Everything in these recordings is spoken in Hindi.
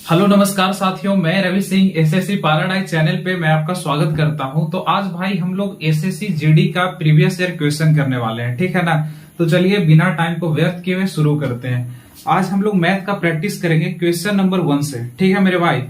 हेलो नमस्कार साथियों, मैं Ravi Singh SSC paradise channel पे मैं आपका स्वागत करता हूं। तो आज भाई हम लोग एसएससी जीडी का प्रीवियस ईयर क्वेश्चन करने वाले हैं, ठीक है ना। तो चलिए बिना टाइम को व्यर्थ किए हुए शुरू करते हैं। आज हम लोग मैथ का प्रैक्टिस करेंगे क्वेश्चन नंबर 1 से, ठीक है मेरे भाई।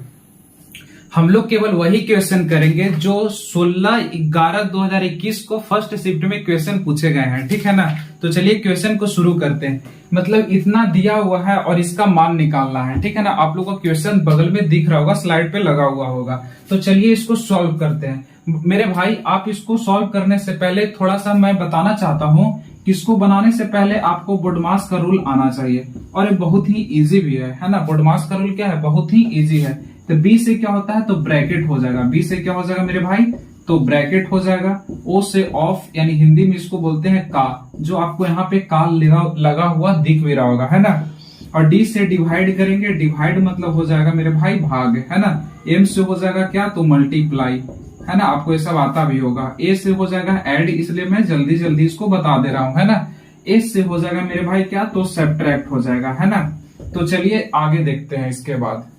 हम लोग केवल वही क्वेश्चन करेंगे जो 16/11/2021 को फर्स्ट शिफ्ट में क्वेश्चन पूछे गए हैं, ठीक है ना। तो चलिए क्वेश्चन को शुरू करते हैं। मतलब इतना दिया हुआ है और इसका मान निकालना है, ठीक है ना। आप लोगों को क्वेश्चन बगल में दिख रहा होगा, स्लाइड पे लगा हुआ होगा। तो चलिए इसको सॉल्व करते हैं। मेरे भाई आप इसको सॉल्व करने से पहले थोड़ा सा मैं बताना चाहता हूँ कि इसको बनाने से पहले आपको बोडमास का रूल आना चाहिए, और ये बहुत ही इजी भी है ना। बोडमास का रूल क्या है, बहुत ही इजी है। तो बी से क्या होता है, तो ब्रैकेट हो जाएगा। बी से क्या हो जाएगा मेरे भाई, तो ब्रैकेट हो जाएगा। ओ से ऑफ, यानी हिंदी में इसको बोलते हैं का, जो आपको यहाँ पे का लगा हुआ दिख भी रहा होगा, है ना। और डी से डिवाइड करेंगे। डिवाइड मतलब हो जाएगा मेरे भाई भाग, है ना। एम से हो जाएगा क्या, तो मल्टीप्लाई, है ना। आपको ये सब आता भी होगा। ए से हो जाएगा ऐड, इसलिए मैं जल्दी जल्दी इसको बता दे रहा हूं, है ना। एस से हो जाएगा मेरे भाई क्या, तो सब्ट्रैक्ट हो जाएगा, है ना। तो चलिए आगे देखते हैं। इसके बाद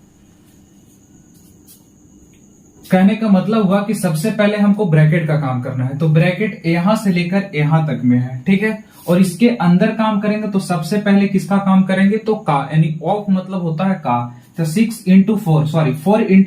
कहने का मतलब हुआ कि सबसे पहले हमको ब्रैकेट का काम करना है। तो ब्रैकेट यहां से लेकर यहां तक में है, ठीक है। और इसके अंदर काम करेंगे तो सबसे पहले किसका काम करेंगे, तो का, यानी ऑफ मतलब होता है का। तो 4 इंटू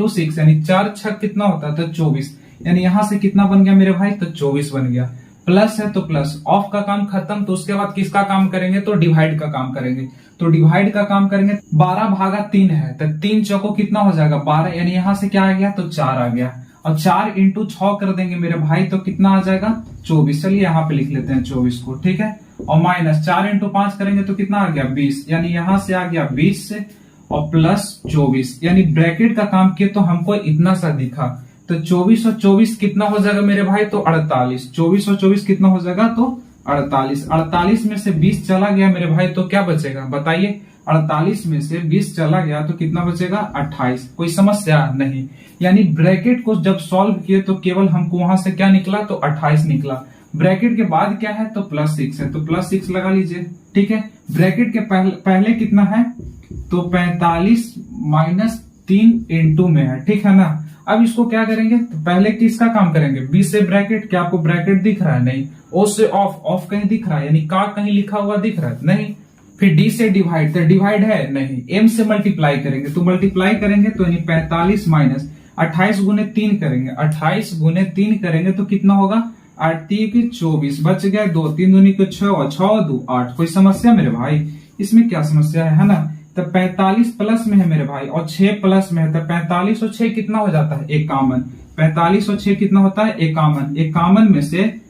6 यानी 4 छक कितना होता है, तो 24। यानी यहां से कितना बन गया मेरे भाई, तो 24 बन गया। प्लस है तो प्लस, ऑफ का काम खत्म। तो उसके बाद किसका काम करेंगे, तो डिवाइड का काम करेंगे। तो डिवाइड का काम करेंगे। 12/3 है, तो 3 चौको कितना हो जाएगा, 12। यानी यहां से क्या आ गया, तो 4 आ गया। और 4 इंटू 6 कर देंगे मेरे भाई, तो कितना आ जाएगा, 24। चलिए यहाँ पे लिख लेते हैं 24 को, ठीक है। और माइनस 4 इंटू 5 करेंगे तो कितना आ गया, 20। यानी यहां से आ गया 20 से और प्लस 24। यानी ब्रैकेट का काम किए तो हमको इतना सा दिखा। तो 24 और 24 कितना हो जाएगा मेरे भाई, तो 48। 24 और 24 कितना हो जाएगा, तो 48। 48 में से 20 चला गया मेरे भाई, तो क्या बचेगा बताइए। 48 में से 20 चला गया तो कितना बचेगा, 28। कोई समस्या नहीं। यानी ब्रैकेट को जब सॉल्व किए तो केवल हमको वहां से क्या निकला, तो 28 निकला। ब्रैकेट के बाद क्या है, तो +6 है, तो +6 लगा लीजिए, ठीक है। ब्रैकेट के पहले कितना है, तो 45 - 3 इंटू में है, ठीक है ना। अब इसको क्या करेंगे, तो पहले किसका काम करेंगे, बी से ब्रैकेट। क्या आपको ब्रैकेट दिख रहा है, नहीं। ओ से ऑफ, ऑफ कहीं दिख रहा है, यानी का कहीं लिखा हुआ दिख रहा है, नहीं। फिर डी से डिवाइड, तो डिवाइड है नहीं। एम से मल्टीप्लाई करेंगे, तो मल्टीप्लाई करेंगे तो यानी 45 माइनस 28 गुने 3 करेंगे। 28 गुने 3 करेंगे तो कितना होगा, 8 3 24, बच गए 2, 3 दूनी को 6 और 6 2 8। कोई समस्या मेरे भाई, इसमें क्या समस्या है ना। तो 45 प्लस में है मेरे भाई और 6 प्लस में है, तो 45 और 6 कितना हो जाता है, 51। 45 और 6 कितना होता है, 51। 51 में से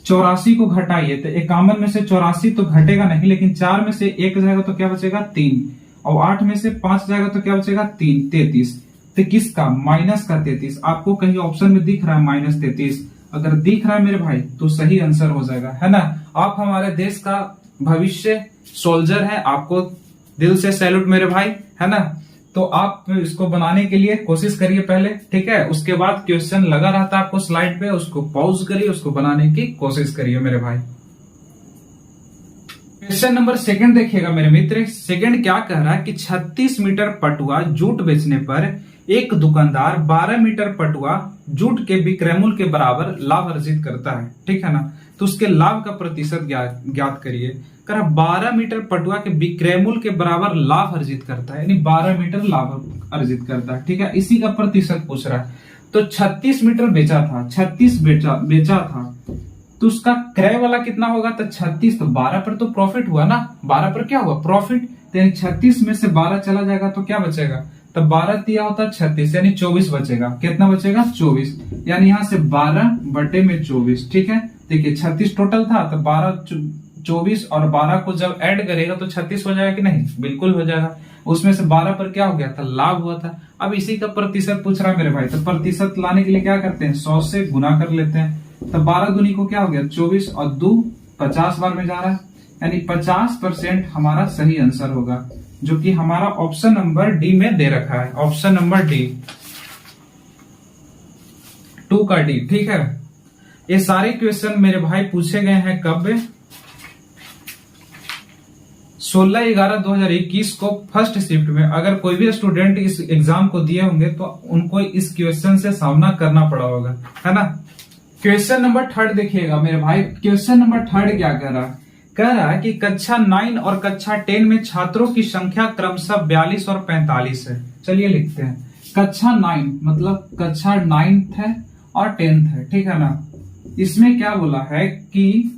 84 को घटाइए, तो 51 में से 84 तो घटेगा नहीं, लेकिन 4 में से 1 जाएगा तो क्या बचेगा, 3। और 8 में से 5 जाएगा तो क्या बचेगा, 3। 33। तो किसका, माइनस का 33। आपको कहीं ऑप्शन में दिख रहा है -33, अगर दिख रहा है मेरे भाई तो सही आंसर हो जाएगा, है ना। आप हमारे देश का भविष्य सोल्जर है, आपको दिल से सैल्यूट मेरे भाई, है ना। तो आप इसको बनाने के लिए कोशिश करिए पहले, ठीक है। उसके बाद क्वेश्चन लगा रहता है आपको स्लाइड पे, उसको पॉज करिए, उसको बनाने की कोशिश करिए मेरे भाई। क्वेश्चन नंबर 2 देखिएगा मेरे मित्र। सेकंड क्या कह रहा है कि 36 मीटर पटुआ जूट बेचने पर एक दुकानदार 12 मीटर पटुआ जूट के विक्रय मूल्य के बराबर लाभ अर्जित करता है, ठीक है ना। तो उसके लाभ का प्रतिशत ज्ञात करिए। कर 12 मीटर पटुआ के विक्रय मूल्य के बराबर लाभ अर्जित करता है, यानी 12 मीटर लाभ अर्जित करता है, ठीक है। इसी का प्रतिशत पूछ रहा है। तो 36 मीटर बेचा था, 36 बेचा था, तो उसका क्रय वाला कितना होगा, तो 36। तो 12 पर तो प्रॉफिट हुआ ना, 12 पर क्या हुआ, प्रॉफिट। तो यानी 36 में से 12 चला जाएगा तो क्या बचेगा, तो 12 दिया होता 36, यानी 24 बचेगा। कितना बचेगा, 24। यानी यहां से 12/24, ठीक है। देखिए 36 टोटल था, तो 24 और 12 को जब ऐड करेगा तो 36 हो जाएगा कि नहीं, बिल्कुल हो जाएगा। उसमें से 12 पर क्या हो गया था, लाभ हुआ था। अब इसी का प्रतिशत पूछ रहा है मेरे भाई, तो प्रतिशत लाने के लिए क्या करते हैं, 100 से गुना कर लेते हैं। तो 12 दूनी को क्या हो गया, 24 और 2 50 बार में जा रहा है, यानी 50% हमारा सही आंसर होगा, जो कि हमारा ऑप्शन नंबर डी में दे रखा है। ऑप्शन नंबर डी, 2 का डी, ठीक है। ये सारे क्वेश्चन मेरे भाई पूछे गए हैं कब, 16/11/2021 को फर्स्ट शिफ्ट में अगर कोई भी स्टूडेंट इस एग्जाम को दिए होंगे तो उनको इस क्वेश्चन से सामना करना पड़ा होगा, है ना। क्वेश्चन नंबर 3 देखिएगा मेरे भाई। क्वेश्चन नंबर 3 क्या कह रहा है कि कक्षा 9 और कक्षा 10 में छात्रों की संख्या क्रमशः 42 और 45 है। चलिए लिखते हैं। कक्षा 9 मतलब कक्षा 9th है और 10th है, ठीक है ना। इसमें क्या बोला है कि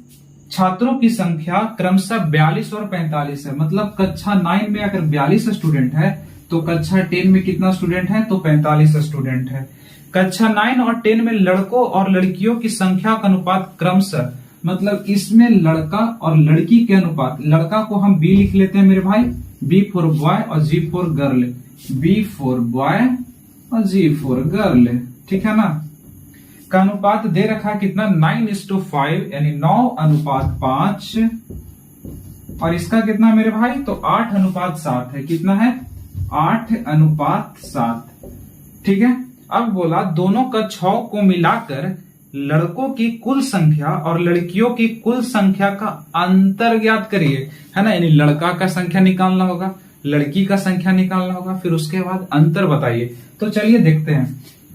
छात्रों की संख्या क्रमशः 42 और 45 है। मतलब कक्षा 9 में अगर 42 स्टूडेंट है तो कक्षा 10 में कितना स्टूडेंट है, तो 45 स्टूडेंट है। कक्षा 9 और 10 में लड़कों और लड़कियों की संख्या का अनुपात क्रमशः, मतलब इसमें लड़का और लड़की के अनुपात, लड़का को हम बी लिख लेते हैं मेरे भाई, बी फॉर बॉय और G for girl, B for boy और जी फॉर गर्ल, ठीक है ना। का अनुपात दे रखा है कितना, 9:5 यानी 9:5। और इसका कितना मेरे भाई, तो 8:7 है। कितना है, 8:7, ठीक है। अब बोला दोनों कक्षाओं को मिलाकर लड़कों की कुल संख्या और लड़कियों की कुल संख्या का अंतर ज्ञात करिए, है ना। यानी लड़का का संख्या निकालना होगा, लड़की का संख्या निकालना होगा, फिर उसके बाद अंतर बताइए। तो चलिए देखते हैं।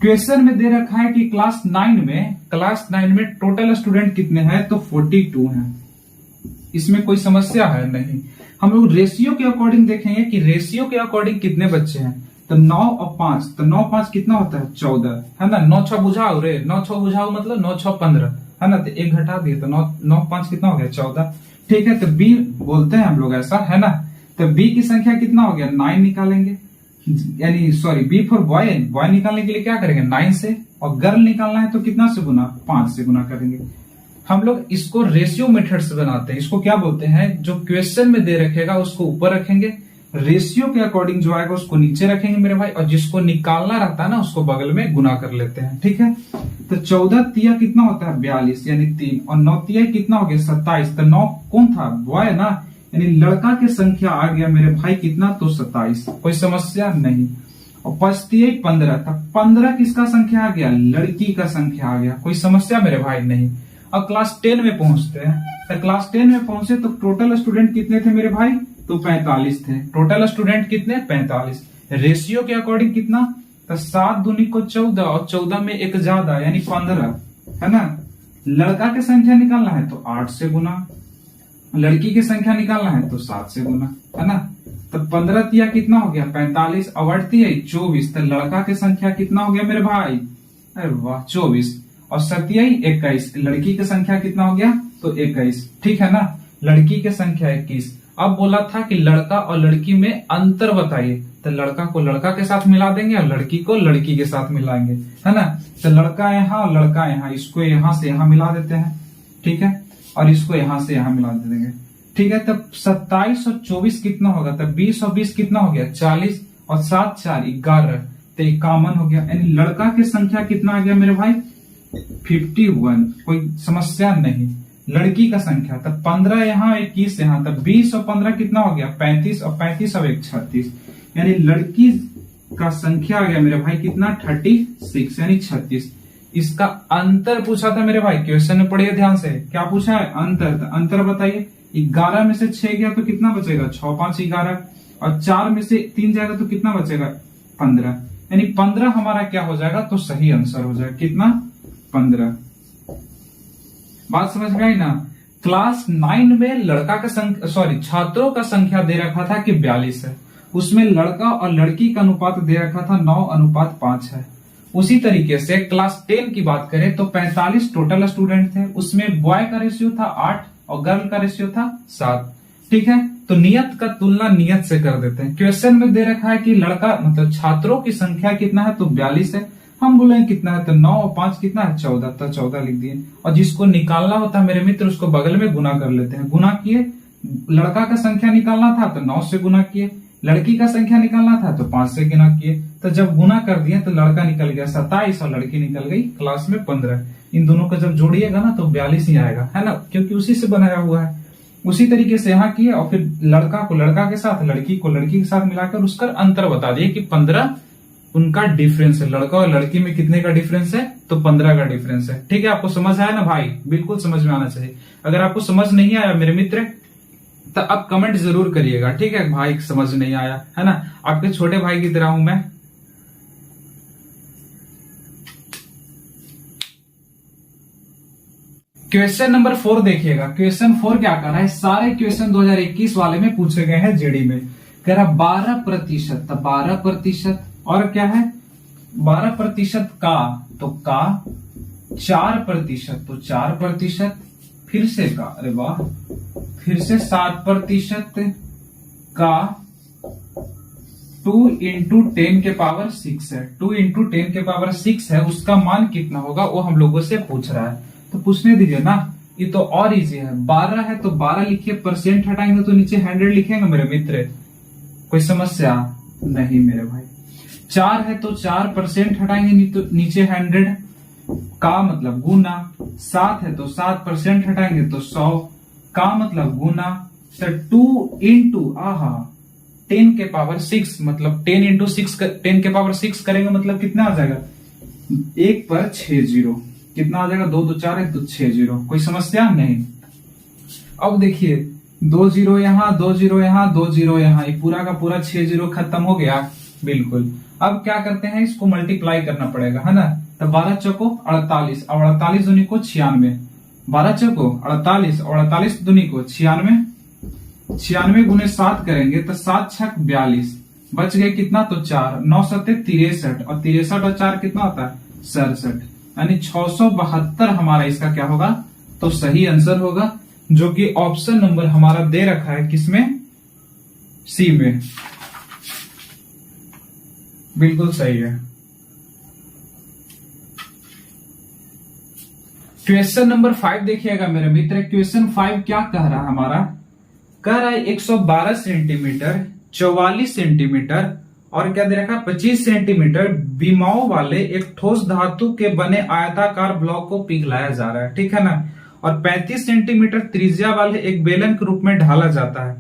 क्वेश्चन में दे रखा है कि क्लास 9 में टोटल स्टूडेंट कितने हैं, तो 42 हैं। इसमें कोई समस्या है नहीं। हम लोग रेशियो के अकॉर्डिंग देखेंगे कि रेशियो के अकॉर्डिंग कितने बच्चे हैं, तो 9 और 5, तो 9 5 कितना होता है, 14, है ना। 9 6 बुझाओ रे, 9 6 बुझाओ मतलब 9 6 15, है ना। तो 1 घटा दिए तो 9 5 कितना हो गया, 14, ठीक है। तो बी बोलते हैं हम लोग ऐसा, है ना। तो बी की संख्या कितना हो गया, 9 निकालेंगे, यानी सॉरी बी फॉर बॉय निकालने के लिए क्या करेंगे, 9 से, और गर्ल निकालना है तो कितना से गुना, 5 से गुना करेंगे। हम लोग इसको रेशियो मेथड से बनाते हैं। इसको क्या बोलते हैं, जो क्वेश्चन में दे रखेगा उसको ऊपर रखेंगे, रेशियो के अकॉर्डिंग जो आएगा उसको नीचे रखेंगे मेरे भाई, और जिसको निकालना रहता है ना उसको बगल में गुना कर लेते हैं, ठीक है। तो 14 तिया कितना होता है, 42 यानी 3, और 9 तिया कितना हो गया, 27। तो 9 कौन था, बॉय ना, यानी लड़का की संख्या आ गया मेरे भाई कितना, तो 27, कोई समस्या नहीं। और 5 तिया 15, तो 15 किसका संख्या आ गया, लड़की का संख्या आ गया, कोई समस्या मेरे भाई नहीं। अब क्लास 10 में पहुंचते हैं। तो क्लास 10 में पहुंचे तो टोटल स्टूडेंट कितने थे मेरे भाई, तो 45 थे। टोटल स्टूडेंट कितने, 45। रेशियो के अकॉर्डिंग कितना, तो 7 दूनी को 14, और 14 में एक ज्यादा यानी 15, है ना। लड़का की संख्या निकालना है तो 8 से गुना, लड़की की संख्या निकालना है तो 7 से गुना, है ना। तो 15 तिया कितना हो गया, 45, और 8 तिया 24। तो लड़का की संख्या कितना हो गया मेरे भाई, अरे वाह 24, और 7 21। लड़की की संख्या कितना हो गया, तो 21, ठीक है ना। लड़की की संख्या 21। अब बोला था कि लड़का और लड़की में अंतर बताइए, तो लड़का को लड़का के साथ मिला देंगे और लड़की को लड़की के साथ मिलाएंगे, है ना। तो लड़का यहाँ और लड़का यहाँ, इसको यहाँ से यहाँ मिला देते हैं, ठीक है, और इसको यहाँ से यहाँ मिला देंगे, ठीक है। तब 27 और 24 कितना होगा, तब 20 और 20 कितना हो गया, 40, और 7 4 11, तो 51 हो गया। यानी लड़का की संख्या कितना आ गया मेरे भाई, 51, कोई समस्या नहीं। लड़की का संख्या तब 15 यहाँ 21 यहाँ, तब 20 और 15 कितना हो गया, 35, और 35 और 1 36, यानी लड़की का संख्या आ गया मेरे भाई कितना, 36 यानी 36। इसका अंतर पूछा था मेरे भाई, क्वेश्चन में पढ़िए ध्यान से, क्या पूछा है, अंतर। तो अंतर बताइए, 11 में से 6 गया तो कितना बचेगा, 6 5 11, और 4 में से 3 जाएगा तो कितना बचेगा, 15, यानी 15 हमारा क्या हो जाएगा, तो सही आंसर हो जाएगा कितना, 15। बात समझ में आई ना। क्लास 9 में लड़का का छात्रों का संख्या दे रखा था कि 42 है, उसमें लड़का और लड़की का अनुपात दे रखा था 9:5 है। उसी तरीके से क्लास 10 की बात करें तो 45 टोटल स्टूडेंट थे, उसमें बॉय का रेशियो था 8 और गर्ल का रेशियो था 7, ठीक है। तो नियत का तुलना नियत से कर देते हैं। क्वेश्चन में दे रखा है कि लड़का मतलब छात्रों की संख्या कितना है, तो 42 है। हम बोले कितना है, तो 9 और 5 कितना है, 14, तो 14 लिख दिए। और जिसको निकालना होता है मेरे मित्र उसको बगल में गुना कर लेते हैं। गुना किए, लड़का का संख्या निकालना था तो 9 से गुना किए, लड़की का संख्या निकालना था तो 5 से गुना किए। तो जब गुना कर दिए तो लड़का निकल गया 27 और लड़की निकल गई क्लास में 15। इन दोनों को जब जोड़िएगा ना तो 42 ही आएगा, है ना, क्योंकि उसी से बनाया हुआ है। उसी तरीके से यहाँ किए और फिर लड़का को लड़का के साथ, लड़की को लड़की के साथ मिलाकर उसका अंतर बता दिए कि 15 उनका डिफरेंस है। लड़का और लड़की में कितने का डिफरेंस है, तो 15 का डिफरेंस है। ठीक है, आपको समझ आया ना भाई, बिल्कुल समझ में आना चाहिए। अगर आपको समझ नहीं आया मेरे मित्र तो अब कमेंट जरूर करिएगा, ठीक है भाई, समझ नहीं आया है ना, आपके छोटे भाई की तरह हूं मैं। क्वेश्चन नंबर 4 देखिएगा। क्वेश्चन 4 क्या कर रहा है, सारे क्वेश्चन 2021 वाले में पूछे गए हैं जेडी में। कह रहा 12%, तो 12% और क्या है 12% का, तो का 4%, तो 4%, फिर से का, अरे वाह, फिर से 7% का 2 इंटू 10 के पावर 6 है, 2 इंटू 10 के पावर 6 है, उसका मान कितना होगा वो हम लोगों से पूछ रहा है। तो पूछने दीजिए ना, ये तो और इजी है। 12 है तो 12 लिखिए, परसेंट हटाएंगे तो नीचे 100 लिखेंगे मेरे मित्र, कोई समस्या नहीं मेरे भाई। 4 है तो 4% हटाएंगे तो नीचे 100 का मतलब गुना। 7 है तो 7% हटाएंगे तो 100 का मतलब गुना। तो 2 इंटू 10 के पावर 6 मतलब 10 इंटू 6, 10 के पावर 6 करेंगे मतलब कितना आ जाएगा, 1 पर 6 जीरो, कितना आ जाएगा, 2 2 4 है तो 6 जीरो, कोई समस्या नहीं। अब देखिए 2 जीरो यहाँ, 2 जीरो यहाँ, 2 जीरो यहाँ, ये पूरा का पूरा 6 जीरो खत्म हो गया बिल्कुल। अब क्या करते हैं, इसको मल्टीप्लाई करना पड़ेगा है ना। तो 12 चौको 48 और 48 दूनी को 96, 12 चौको 48 और 48 दूनी को 96, 96 गुने 7 करेंगे तो 7 छक 42, बच गए कितना, तो 4, 9 सत्ते 63 और 63 और 4 कितना होता है 67, यानी 672 हमारा इसका क्या होगा, तो सही आंसर होगा, जो कि ऑप्शन नंबर हमारा दे रखा है किसमें, सी में, बिल्कुल सही है। क्वेश्चन नंबर 5 देखिएगा मेरे मित्र। क्वेश्चन 5 क्या कह रहा है हमारा, कह रहा है 112 सेंटीमीटर, 44 सेंटीमीटर और क्या दे रखा है 25 सेंटीमीटर विमाओं वाले एक ठोस धातु के बने आयताकार ब्लॉक को पिघलाया जा रहा है, ठीक है ना, और 35 सेंटीमीटर त्रिज्या वाले एक बेलन के रूप में ढाला जाता है।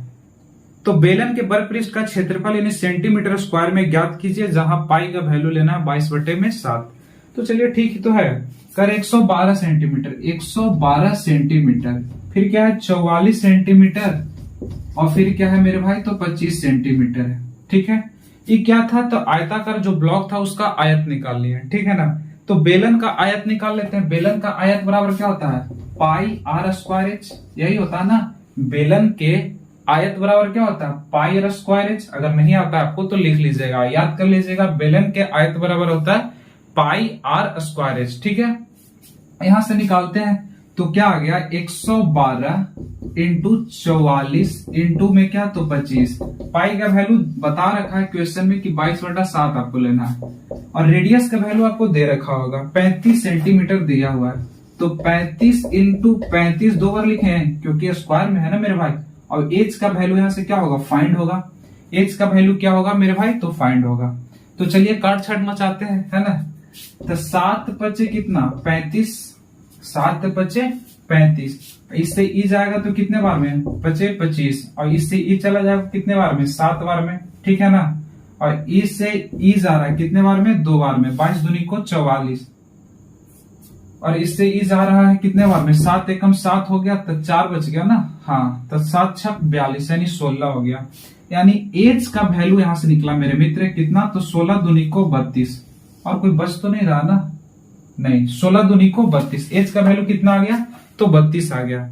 तो बेलन के वर्ग पृष्ठ का क्षेत्रफल यानी सेंटीमीटर स्क्वायर में ज्ञात कीजिए, जहां पाई का वैल्यू लेना है 22/7। तो चलिए ठीक ही तो है, कर 112 सेंटीमीटर, 112 सेंटीमीटर, फिर क्या है 44 सेंटीमीटर और फिर क्या है मेरे भाई, तो 25 सेंटीमीटर है, ठीक है। ये क्या था, तो आयताकार जो ब्लॉक था उसका आयत निकाल लिया, ठीक है ना। तो बेलन का आयत निकाल लेते हैं। बेलन का आयत बराबर क्या होता है, पाई आर स्क्वायर एच, यही होता है ना। बेलन के आयत बराबर क्या होता है, पाई आर स्क्वायर एच। अगर नहीं आता आपको तो लिख लीजिएगा, याद कर लीजिएगा, बेलन के आयत बराबर होता है पाई आर स्क्वायर एच, ठीक है। यहां से निकालते हैं तो क्या आ गया, 112 इंटू 44 इंटू में क्या, तो 25। पाई का वैल्यू बता रखा है क्वेश्चन में कि 22/7 आपको लेना है, और रेडियस का वैल्यू आपको दे रखा होगा 35 सेंटीमीटर दिया हुआ है। तो 35 इंटू 35 दो बार लिखे हैं क्योंकि स्क्वायर में है ना मेरे भाई, और एच का वैल्यू यहां से क्या होगा, फाइंड होगा। एच का वैल्यू क्या होगा मेरे भाई, तो फाइंड होगा। तो चलिए काट छाट मचाते हैं, है ना। तो 7 पचे कितना, 35, 7 पचे 35, इससे ई जाएगा तो कितने बार में, पचे 25, और इससे ई चला जाएगा कितने बार में, 7 बार में, ठीक है ना। और ई से ई जा रहा है कितने बार में, 2 बार में, 22 दूनी को 44, और इससे ई जा रहा है कितने बार में, 7 एकम 7 हो गया, तो 4 बच गया ना, हाँ, तो 7 छक 42 यानी 16 हो गया। यानी एच का वैल्यू यहां से निकला मेरे मित्र कितना, तो 16 दूनी को 32, और कोई बच तो नहीं रहा ना, नहीं, 16 दूनी को 32, एच का वैल्यू कितना आ गया, तो 32 आ गया।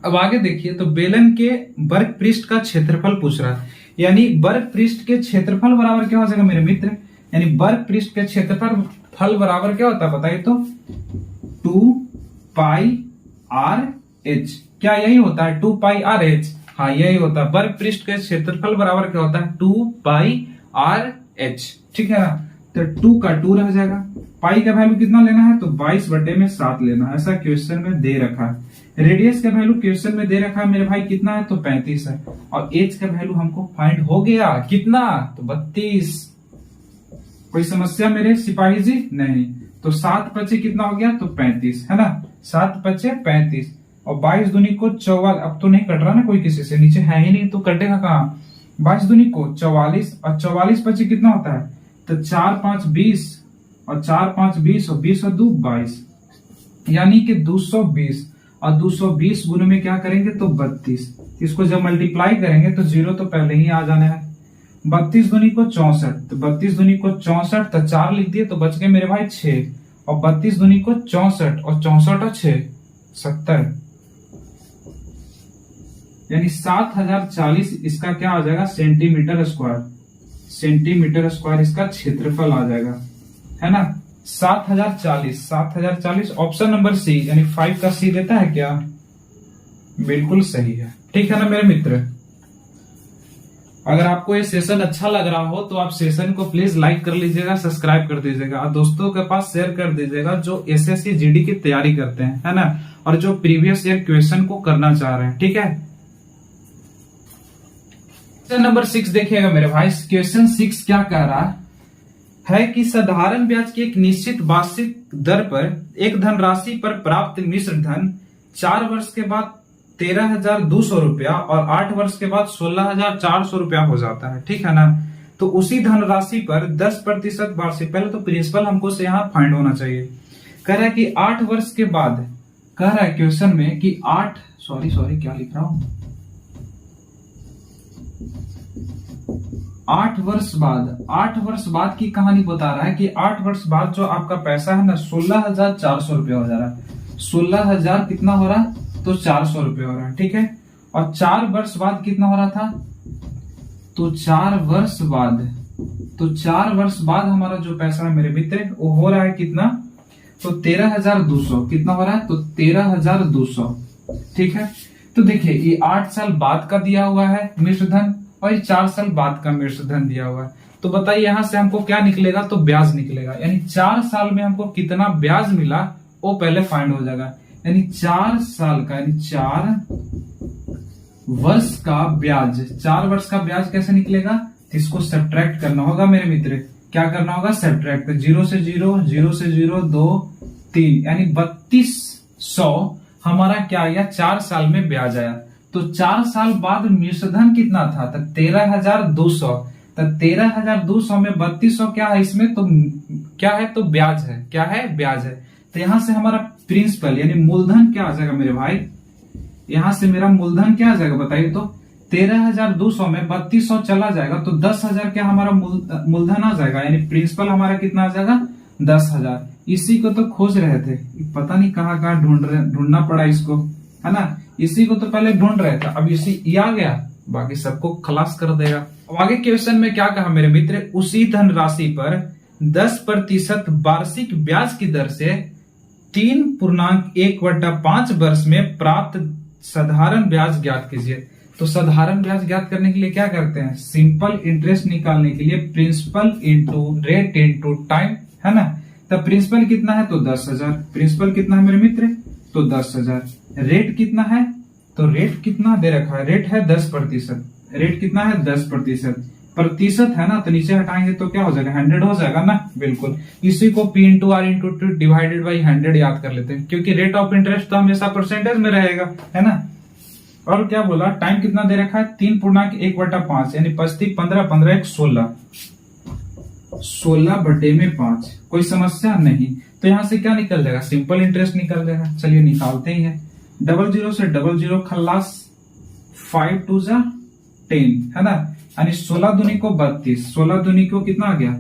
अब आगे देखिए, तो बेलन के वर्ग पृष्ठ का क्षेत्रफल पूछ रहा है, यानी वर्ग पृष्ठ के क्षेत्रफल बराबर क्या हो जाएगा मेरे मित्र, यानी वर्ग पृष्ठ के क्षेत्रफल बराबर क्या होता है बताइए तो, 2 पाई आर एच, क्या यही होता है 2 पाई आर एच, हाँ यही होता है। वर्ग पृष्ठ के क्षेत्रफल बराबर क्या होता है, 2 पाई आर एच, ठीक है ना। तो 2 का 2 रह जाएगा, पाई का वैल्यू कितना लेना है, तो 22/7 लेना है, ऐसा क्वेश्चन में दे रखा है। रेडियस का वैल्यू क्वेश्चन में दे रखा है मेरे भाई कितना है, तो 35 है, और एच का वैल्यू हमको फाइंड हो गया कितना, तो 32। कोई समस्या मेरे सिपाही जी, नहीं। तो 7 पचे कितना हो गया, तो 35, है ना, 7 पचे 35, और 22 दूनी को 44, अब तो नहीं कट रहा ना कोई किसी से, नीचे है ही नहीं तो कटेगा कहाँ, 22 दूनी को 44, और 44 पचे कितना होता है, तो 4 5 20, और 4 5 20, और 20 और 2 22, यानी कि 220। और 220 गुने में क्या करेंगे तो 32। इसको जब मल्टीप्लाई करेंगे तो 0 तो पहले ही आ जाना है। 32 दूनी को 64, तो 32 दूनी को 64, तो 4 लिख दिए तो बच गए मेरे भाई 6, और 32 दूनी को 64, और 64 और 6 70, यानी 7040 इसका क्या आ जाएगा सेंटीमीटर स्क्वायर। सेंटीमीटर स्क्वायर इसका क्षेत्रफल आ जाएगा, है ना। 7040 ऑप्शन नंबर सी यानी 5 का सी देता है क्या, बिल्कुल सही है। ठीक है ना मेरे मित्र। अगर आपको ये सेशन अच्छा लग रहा हो तो आप सेशन को प्लीज लाइक कर लीजिएगा, सब्सक्राइब कर दीजिएगा और दोस्तों के पास शेयर कर दीजिएगा जो एसएससी जीडी की तैयारी करते हैं, है ना, और जो प्रीवियस ईयर क्वेश्चन को करना चाह रहे हैं। ठीक है, क्वेश्चन नंबर 6 देखिएगा मेरे भाई। क्वेश्चन 6 क्या कह रहा है कि साधारण ब्याज की एक निश्चित वार्षिक दर पर एक धनराशि पर प्राप्त मिश्र धन 4 वर्ष के बाद 13,200 रुपया और 8 वर्ष के बाद 16,400 रुपया हो जाता है। ठीक है ना। तो उसी धनराशि पर 10% वार्षिक, पहले तो प्रिंसिपल हमको से यहाँ फाइंड होना चाहिए। कह रहा है कि 8 वर्ष के बाद, कह रहा है क्वेश्चन में कि 8 क्या लिख रहा हूं, 8 वर्ष बाद की कहानी बता रहा है कि 8 वर्ष बाद जो आपका पैसा है ना 16,400 रुपया हो जा रहा है। 16,000 कितना हो रहा है तो 400 रुपया हो रहा है। ठीक है, और 4 वर्ष बाद कितना हो रहा था तो 4 वर्ष बाद हमारा जो पैसा है मेरे मित्र वो हो रहा है कितना तो 13,200। कितना हो रहा है तो 13,200। ठीक है, तो देखिए ये 8 साल बाद का दिया हुआ है मिश्र धन और ये 4 साल बाद का मिश्र धन दिया हुआ है। तो बताइए यहां से हमको क्या निकलेगा तो ब्याज निकलेगा, यानी 4 साल में हमको कितना ब्याज मिला वो पहले फाइंड हो जाएगा। यानी 4 साल का यानी 4 वर्ष का ब्याज, 4 वर्ष का ब्याज कैसे निकलेगा, इसको सब्ट्रैक्ट करना होगा मेरे मित्र। क्या करना होगा सब्ट्रैक्ट, 0 से 0, 0 से 0, 2, 3, यानी 3200 हमारा क्या आया 4 साल में ब्याज आया। तो 4 साल बाद मिश्र धन कितना था तो 13,200। तो 13,200 में 3200 क्या है इसमें तो क्या है तो ब्याज है। क्या है ब्याज है। तो यहां से हमारा प्रिंसिपल यानी मूलधन क्या आ जाएगा मेरे भाई, यहां से मेरा मूलधन क्या आ जाएगा बताइए तो 13,200 में 3200 चला जाएगा तो 10,000 क्या हमारा मूलधन आ जाएगा, यानी प्रिंसिपल हमारा कितना आ जाएगा 10,000। इसी को तो खोज रहे थे, पता नहीं कहाँ ढूंढना पड़ा इसको, है ना। इसी को तो पहले ढूंढ रहे थे, अब इसी ये आ गया, बाकी सबको खलास कर देगा। अब आगे क्वेश्चन में क्या कहा मेरे मित्र, उसी धनराशि पर 10% वार्षिक ब्याज की दर से 3.1/5 वर्ष में प्राप्त साधारण ब्याज ज्ञात कीजिए। तो साधारण ब्याज ज्ञात करने के लिए क्या करते हैं, सिंपल इंटरेस्ट निकालने के लिए principal into rate into time, है ना। तो प्रिंसिपल कितना है तो 10,000, प्रिंसिपल कितना है मेरे मित्र तो 10,000। रेट कितना है तो रेट कितना दे रखा है, रेट है 10%। रेट कितना है 10%, प्रतिशत है ना, तो नीचे हटाएंगे तो क्या हो जाएगा 100 हो जाएगा ना, बिल्कुल। इसी को P into R into divided by 100 याद कर लेते हैं, क्योंकि रेट ऑफ इंटरेस्ट तो हमेशा परसेंटेज में रहेगा, है ना। और क्या बोला, टाइम कितना दे रखा है 3.1/5, यानी 35, 15, 15, 16, 16/5। कोई समस्या नहीं। तो यहां से क्या निकल जाएगा, सिंपल इंटरेस्ट निकल जाएगा। चलिए निकालते ही है। 00 से 00 खल्लास, 5 2 जा 10, है ना, यानी 16 दूनी को 32, 16 दूनी को कितना आ गया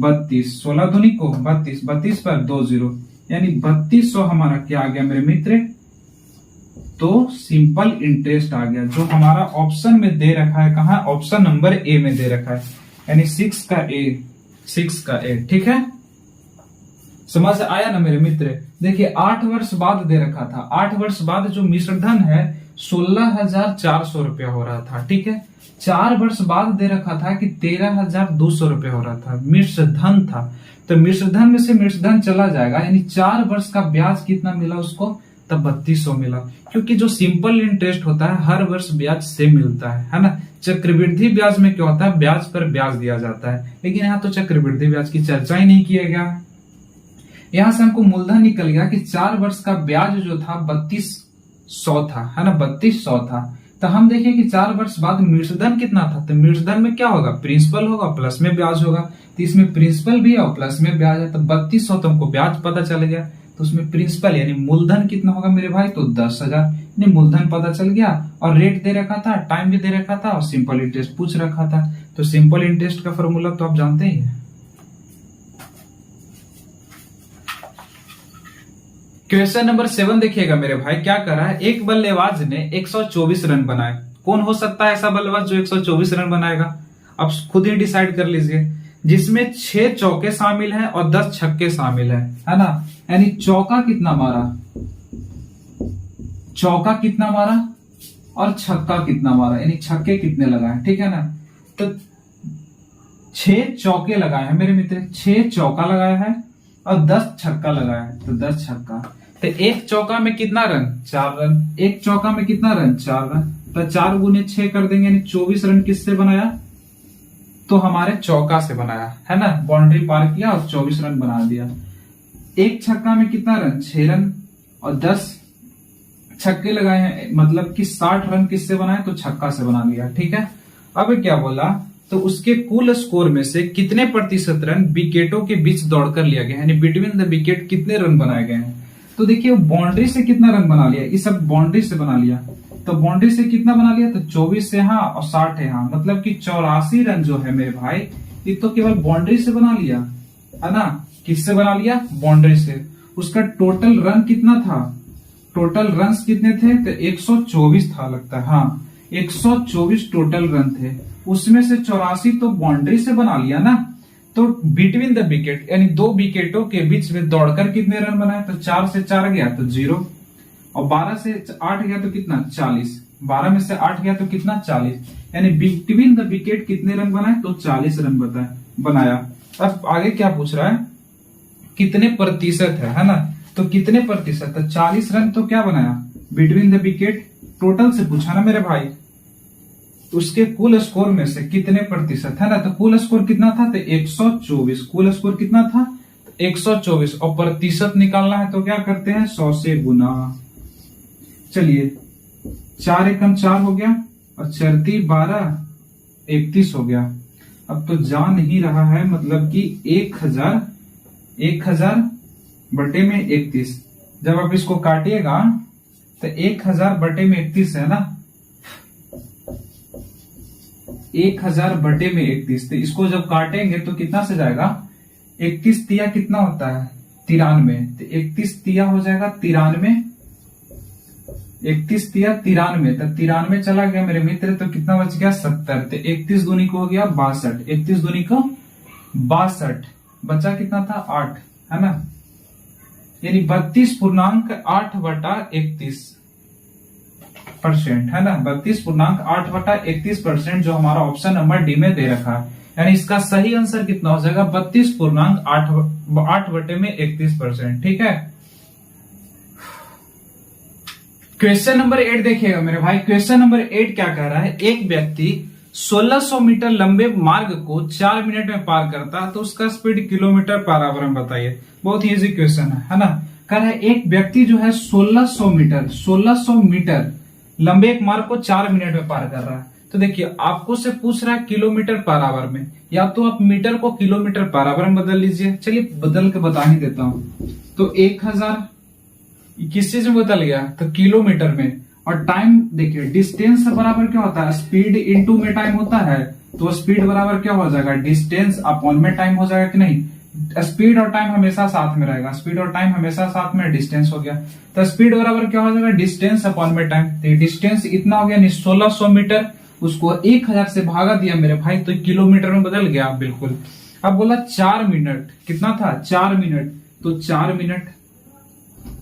32, 16 दूनी को 32, 32 पर 2 0, यानी 3200 हमारा क्या आ गया मेरे मित्र तो सिंपल इंटरेस्ट आ गया, जो हमारा ऑप्शन में दे रखा है। कहा ऑप्शन नंबर ए में दे रखा है, यानी 6 का ए। ठीक है, समझ आया ना मेरे मित्र। देखिए 8 वर्ष बाद दे रखा था, 8 वर्ष बाद जो मिश्र धन है 16,400 रुपया हो रहा था। ठीक है, 4 वर्ष बाद दे रखा था कि 13,200 रुपया हो रहा था, मिश्र धन था। तो मिश्र धन में से मिश्र धन चला जाएगा, यानी 4 वर्ष का ब्याज कितना मिला उसको तब 3200 मिला। क्योंकि जो सिंपल इंटरेस्ट होता है हर वर्ष ब्याज से मिलता है ना। चक्रवृद्धि ब्याज में क्या होता है, ब्याज पर ब्याज दिया जाता है, लेकिन यहाँ तो चक्रवृद्धि ब्याज की चर्चा ही नहीं किया गया। यहां से हमको मूलधन निकल गया कि 4 वर्ष का ब्याज जो था 3200 था, है ना, 3200 था। तो हम देखें कि 4 वर्ष बाद मिश्रधन कितना था, तो मिश्रधन में क्या होगा, प्रिंसिपल होगा प्लस में ब्याज होगा। तो इसमें प्रिंसिपल भी है और प्लस में ब्याज है, तो 3200 तो हमको ब्याज पता चल गया। तो उसमें प्रिंसिपल यानी मूलधन कितना होगा मेरे भाई, तो 10,000। यानी मूलधन पता चल गया और रेट दे रखा था, टाइम भी दे रखा था और सिंपल इंटरेस्ट पूछ रखा था। तो सिंपल इंटरेस्ट का फॉर्मूला तो आप जानते ही हैं। क्वेश्चन नंबर 7 देखिएगा मेरे भाई, क्या करा है, एक बल्लेबाज ने 124 रन बनाए। कौन हो सकता है ऐसा बल्लेबाज जो 124 रन बनाएगा, आप खुद ही डिसाइड कर लीजिए। जिसमें 6 चौके शामिल हैं और 10 छक्के शामिल है ना। यानी चौका कितना मारा, चौका कितना मारा और छक्का कितना मारा, यानी छक्के कितने लगाए, ठीक है ना। तो 6 चौके लगाए हैं मेरे मित्र, 6 चौका लगाया है और 10 छक्का लगाया है, तो 10 छक्का। तो एक चौका में कितना रन, 4 रन। एक चौका में कितना रन, 4 रन। तो 4 गुने 6 कर देंगे, यानी 24 रन किससे बनाया, तो हमारे चौका से बनाया है ना। बाउंड्री पार किया और 24 रन बना दिया। एक छक्का में कितना रन, 6 रन और 10 छक्के लगाए हैं, मतलब कि 60 रन किससे बनाए, तो छक्का से बना दिया, ठीक है। अब क्या बोला, तो उसके कुल स्कोर में से कितने प्रतिशत रन विकेटों के बीच दौड़कर लिया गया, यानी बिटवीन द विकेट कितने रन बनाए गए हैं। तो देखिए बाउंड्री से कितना रन बना लिया, ये सब बाउंड्री से बना लिया। तो बाउंड्री से कितना बना लिया, तो 24 से यहाँ और 60 यहाँ, मतलब कि 84 रन जो है मेरे भाई, ये तो केवल बाउंड्री से बना लिया है ना। किससे बना लिया, बाउंड्री से। उसका टोटल रन कितना था, टोटल रन्स कितने थे, तो 124 था लगता है, हाँ 124 टोटल रन थे। उसमें से 84 तो बाउंड्री से बना लिया ना। तो बिटवीन द विकेट यानी 2 विकेटों के बीच में दौड़कर कितने रन बनाए, तो 4 से 4 गया तो 0 और 12 से 8 गया तो कितना 40, 12 में से 8 गया तो कितना 40, यानी बिटवीन द विकेट कितने रन बनाए, तो 40 रन बनाया। अब आगे क्या पूछ रहा है, कितने प्रतिशत है ना। तो कितने प्रतिशत, तो 40 रन तो क्या बनाया, बिटवीन द विकेट, टोटल से पूछा ना मेरे भाई। उसके कुल स्कोर में से कितने प्रतिशत है ना, तो कुल स्कोर कितना था, तो 124। कुल स्कोर कितना था, 124 और प्रतिशत निकालना है तो क्या करते हैं, 100 से गुना। चलिए 4 एकम 4 हो गया और 4 × 12 31 हो गया। अब तो जान ही रहा है, मतलब कि 1000 बटे में 31, जब आप इसको काटिएगा तो 1000 बटे में 31 है ना, 1000 बटे में 31। तो इसको जब काटेंगे तो कितना से जाएगा, 31 तिया कितना होता है, 93। तो 31 तिया हो जाएगा 93, 31 तिया 93। तो 93 चला गया मेरे मित्र, तो कितना बच गया 70। तो 31 दूनी को हो गया 62, 31 दूनी को 62, बचा कितना था 8 है ना, यानी 32.8/31% है ना। 32.8/31% जो हमारा ऑप्शन नंबर डी में दे रखा है, यानी इसका सही आंसर कितना हो जाएगा, 32.8/31%, ठीक है। क्वेश्चन नंबर 8 देखिएगा मेरे भाई। क्वेश्चन नंबर 8 क्या कह रहा है, एक व्यक्ति 1600 मीटर लंबे मार्ग को 4 मिनट में पार करता है, तो उसका स्पीड किलोमीटर पर आवर में बताइए। बहुत ही इजी क्वेश्चन है ना। कह रहा है एक व्यक्ति जो है 1600 मीटर लंबे एक मार्ग को 4 मिनट में पार कर रहा है। तो देखिए आपको से पूछ रहा है किलोमीटर पर आवर में, या तो आप मीटर को किलोमीटर पर आवर में बदल लीजिए। चलिए बदल के बता ही देता हूं। तो 1000 किस चीज में बदल गया, तो किलोमीटर में। और टाइम देखिए डिस्टेंस बराबर क्या होता है, स्पीड इनटू में टाइम होता है। तो स्पीड बराबर क्या हो जाएगा, डिस्टेंस अपॉन में टाइम हो जाएगा कि नहीं। स्पीड और टाइम हमेशा साथ में रहेगा, स्पीड और टाइम हमेशा साथ में, डिस्टेंस हो गया। तो स्पीड बराबर क्या हो जाएगा, डिस्टेंस अपॉन में टाइम। तो डिस्टेंस इतना हो गया 1600 मीटर, उसको 1000 से भागा दिया मेरे भाई, तो किलोमीटर में बदल गया बिल्कुल। अब बोला 4 मिनट, कितना था 4 मिनट, तो 4 मिनट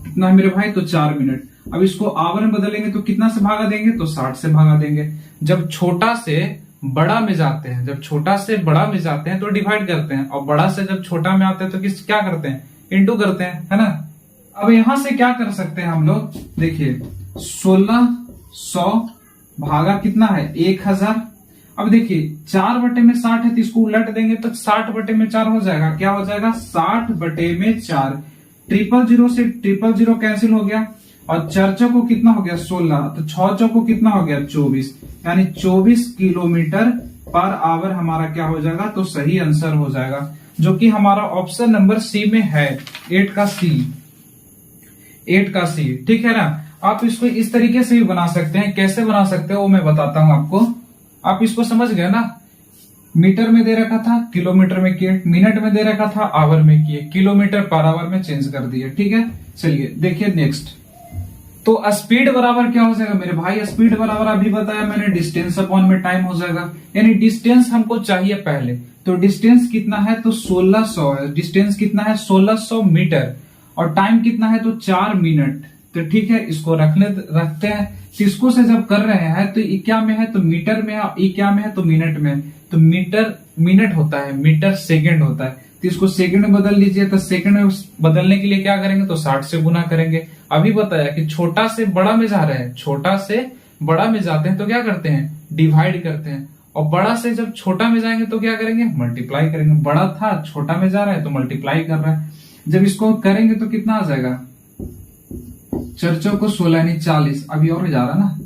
कितना है मेरे भाई, तो 4 मिनट। अब इसको आवर में बदलेंगे तो कितना से भागा देंगे, तो 60 से भागा देंगे। जब छोटा से बड़ा में जाते हैं, जब छोटा से बड़ा में जाते हैं तो डिवाइड करते हैं, और बड़ा से जब छोटा में आते हैं तो क्या करते हैं, इंटू करते हैं, है ना। अब यहां से क्या कर सकते हैं हम लोग, देखिए 1600 भागा कितना है 1000। अब देखिए 4 बटे में 60 है, तो इसको उलट देंगे तो 60 बटे में 4 हो जाएगा। क्या हो जाएगा, 60 बटे में 4। 000 से 000 कैंसिल हो गया, और 4 चौको कितना हो गया 16, तो 6 चौको कितना हो गया 24, यानी 24 किलोमीटर पर आवर हमारा क्या हो जाएगा, तो सही आंसर हो जाएगा, जो कि हमारा ऑप्शन नंबर सी में है, 8 का सी। 8 का C, ठीक है ना। आप इसको इस तरीके से भी बना सकते हैं, कैसे बना सकते हैं वो मैं बताता हूं आपको। आप इसको समझ गए ना, मीटर में दे रखा था, किलोमीटर में किए, मिनट में दे रखा था, आवर में किए, किलोमीटर पर आवर में चेंज कर दिए, ठीक है। चलिए देखिए नेक्स्ट, तो स्पीड बराबर क्या हो जाएगा मेरे भाई, स्पीड बराबर अभी बताया मैंने डिस्टेंस अपॉन में टाइम हो जाएगा, यानी डिस्टेंस हमको चाहिए पहले, तो डिस्टेंस कितना है तो 1600 है, डिस्टेंस कितना है 1600 मीटर, और टाइम कितना है तो 4 मिनट, तो ठीक है इसको रखते हैं। इसको से जब कर रहे हैं तो ई क्या में है तो मीटर में है, ई क्या में है तो मिनट में, तो मीटर मिनट होता है, मीटर सेकंड होता है, तो इसको सेकंड में बदल लीजिए। तो सेकंड में बदलने के लिए क्या करेंगे तो 60 से गुना करेंगे। अभी बताया कि छोटा से बड़ा में जा रहे हैं, छोटा से बड़ा में जाते हैं तो क्या करते हैं डिवाइड करते हैं, और बड़ा से जब छोटा में जाएंगे तो क्या करेंगे मल्टीप्लाई करेंगे। बड़ा था छोटा में जा रहा है तो मल्टीप्लाई कर रहा है। जब इसको करेंगे तो कितना आ जाएगा, 4 को 16 यानी 40, अभी और जा रहा ना,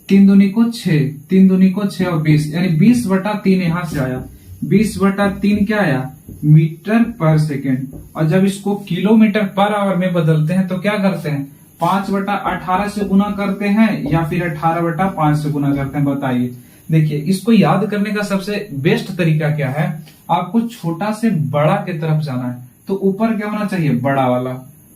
3 दूनी को 6, 3 दूनी को 6 और 20, यानी 20/3 यहां से आया, 20/3 क्या आया मीटर पर सेकेंड। और जब इसको किलोमीटर पर आवर में बदलते हैं तो क्या करते हैं 5/18 से गुना करते हैं या फिर 18/5 से गुना करते हैं, बताइए। देखिए इसको याद करने का सबसे बेस्ट तरीका क्या है, आपको छोटा से बड़ा की तरफ जाना है तो ऊपर क्या होना चाहिए बड़ा वाला,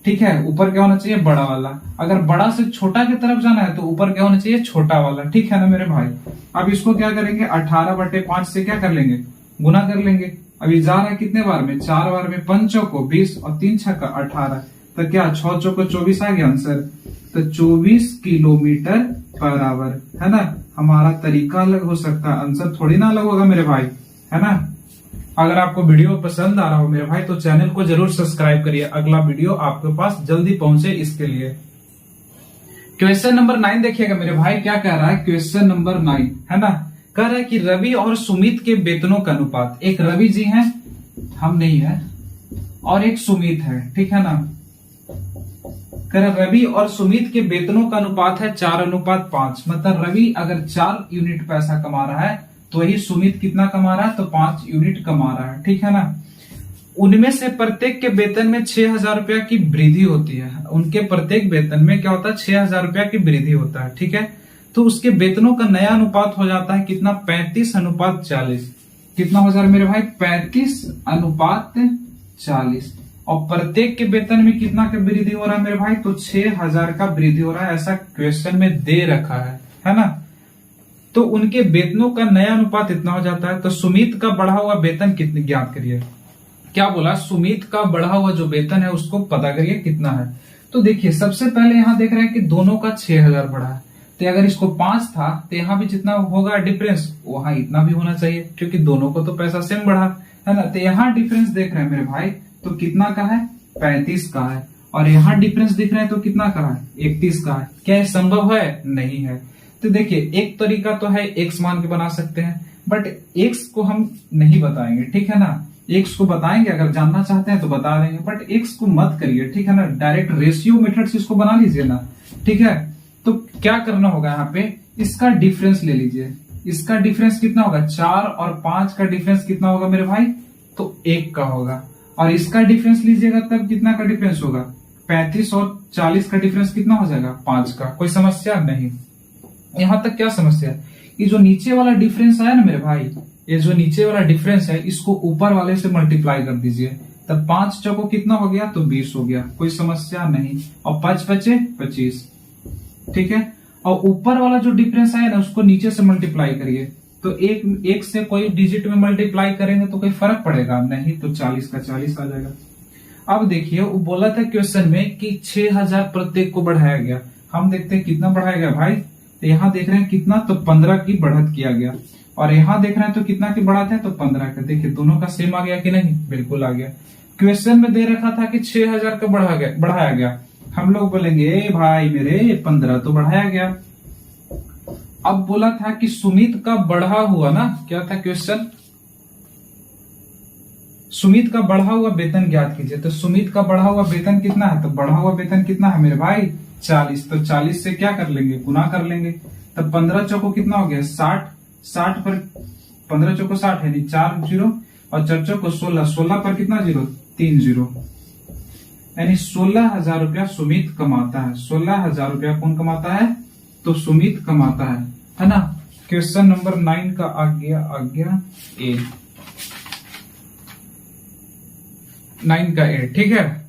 ठीक है, ऊपर क्या होना चाहिए बड़ा वाला। अगर बड़ा से छोटा की तरफ जाना है तो ऊपर क्या होना चाहिए छोटा वाला, ठीक है ना मेरे भाई। अब इसको क्या करेंगे 18/5 से क्या कर लेंगे गुना कर लेंगे। अभी जा रहा है कितने बार में 4 बार में, 5 को 20 और 3 छक्का 18, तो क्या 6 चौको 24 आ गया आंसर, तो 24 किलोमीटर पर आवर, है ना। हमारा तरीका अलग हो सकता है, आंसर थोड़ी ना अलग होगा मेरे भाई, है ना। अगर आपको वीडियो पसंद आ रहा हो मेरे भाई तो चैनल को जरूर सब्सक्राइब करिए, अगला वीडियो आपके पास जल्दी पहुंचे इसके लिए। क्वेश्चन नंबर 9 देखिएगा मेरे भाई, क्या कह रहा है क्वेश्चन नंबर 9, है ना। कह रहा है कि रवि और सुमित के वेतनों का अनुपात, एक रवि जी हैं, हम नहीं है, और एक सुमित है, ठीक है ना। कह रहा रवि और सुमित के वेतनों का अनुपात है 4:5, मतलब रवि अगर 4 यूनिट पैसा कमा रहा है तो वही सुमित कितना कमा रहा है तो 5 यूनिट कमा रहा है, ठीक है ना। उनमें से प्रत्येक के वेतन में 6,000 रुपया की वृद्धि होती है, उनके प्रत्येक वेतन में क्या होता है 6,000 रुपया की वृद्धि होता है, ठीक है। तो उसके वेतनों का नया अनुपात हो जाता है कितना 35:40, कितना हो जा रहा है मेरे भाई 35:40, और प्रत्येक के वेतन में कितना का वृद्धि हो रहा है मेरे भाई तो 6,000 का वृद्धि हो रहा है, ऐसा क्वेश्चन में दे रखा है ना। तो उनके वेतनों का नया अनुपात इतना हो जाता है, तो सुमित का बढ़ा हुआ वेतन कितने ज्ञात करिए। क्या बोला सुमित का बढ़ा हुआ जो वेतन है उसको पता करिए कितना है। तो देखिए सबसे पहले यहाँ देख रहे हैं कि दोनों का 6,000 बढ़ा है, तो अगर इसको 5 था तो यहाँ भी जितना होगा डिफरेंस वहां इतना भी होना चाहिए, क्योंकि दोनों को तो पैसा सेम बढ़ा है ना। तो यहाँ डिफरेंस देख रहे हैं मेरे भाई तो कितना का है 35 का है, और यहाँ डिफरेंस दिख रहे हैं तो कितना का है 31 का है। क्या ये संभव है नहीं है। तो देखिए एक तरीका तो है एक्स मान के बना सकते हैं, बट एक्स को हम नहीं बताएंगे, ठीक है ना। एक्स को बताएंगे अगर जानना चाहते हैं तो बता देंगे, बट एक्स को मत करिए, ठीक है ना। डायरेक्ट रेशियो मेथड से इसको बना लीजिए ना, ठीक है। तो क्या करना होगा यहाँ पे इसका डिफरेंस ले लीजिए, इसका डिफरेंस कितना होगा 4 और 5 का डिफरेंस कितना होगा मेरे भाई तो 1 का होगा, और इसका डिफरेंस लीजिएगा तब कितना का डिफरेंस होगा 35 और 40 का डिफरेंस कितना हो जाएगा 5 का। कोई समस्या नहीं। यहां तक क्या समस्या है, ये जो नीचे वाला डिफरेंस आया ना मेरे भाई, ये जो नीचे वाला डिफरेंस है इसको ऊपर वाले से मल्टीप्लाई कर दीजिए, तब 5 चौको कितना हो गया तो 20 हो गया, कोई समस्या नहीं। और 5 बचे 25, ठीक है। और ऊपर वाला जो डिफरेंस आया ना उसको नीचे से मल्टीप्लाई करिए, तो एक से कोई डिजिट में मल्टीप्लाई करेंगे तो कोई फर्क पड़ेगा नहीं, तो 40 का 40 आ जाएगा। अब देखिए वो बोला था क्वेश्चन में कि 6,000 प्रत्येक को बढ़ाया गया, हम देखते हैं कितना बढ़ाया गया भाई, तो यहाँ देख रहे हैं कितना तो 15 की बढ़त किया गया, और यहाँ देख रहे हैं तो कितना की बढ़त है तो 15 का। देखिए दोनों का सेम आ गया कि नहीं, बिल्कुल आ गया। क्वेश्चन में दे रखा था कि 6,000 का बढ़ाया गया, हम लोग बोलेंगे ए भाई मेरे 15 तो बढ़ाया गया। अब बोला था कि सुमित का बढ़ा हुआ ना, क्या था क्वेश्चन, सुमित का बढ़ा हुआ वेतन ज्ञात कीजिए। तो सुमित का बढ़ा हुआ वेतन कितना है, तो बढ़ा हुआ वेतन कितना है मेरे भाई 40, तो 40 से क्या कर लेंगे गुना कर लेंगे, तब 15 चौको कितना हो गया 60, 60 पर 15 चौको 60 है, 4 जीरो और 4 चौको 16, 16 पर कितना जीरो 3 जीरो, यानी 16,000 रुपया सुमित कमाता है। 16,000 रुपया कौन कमाता है? तो सुमित कमाता है ना। क्वेश्चन नंबर 9 का आ गया ए, 9 का ए। ठीक है,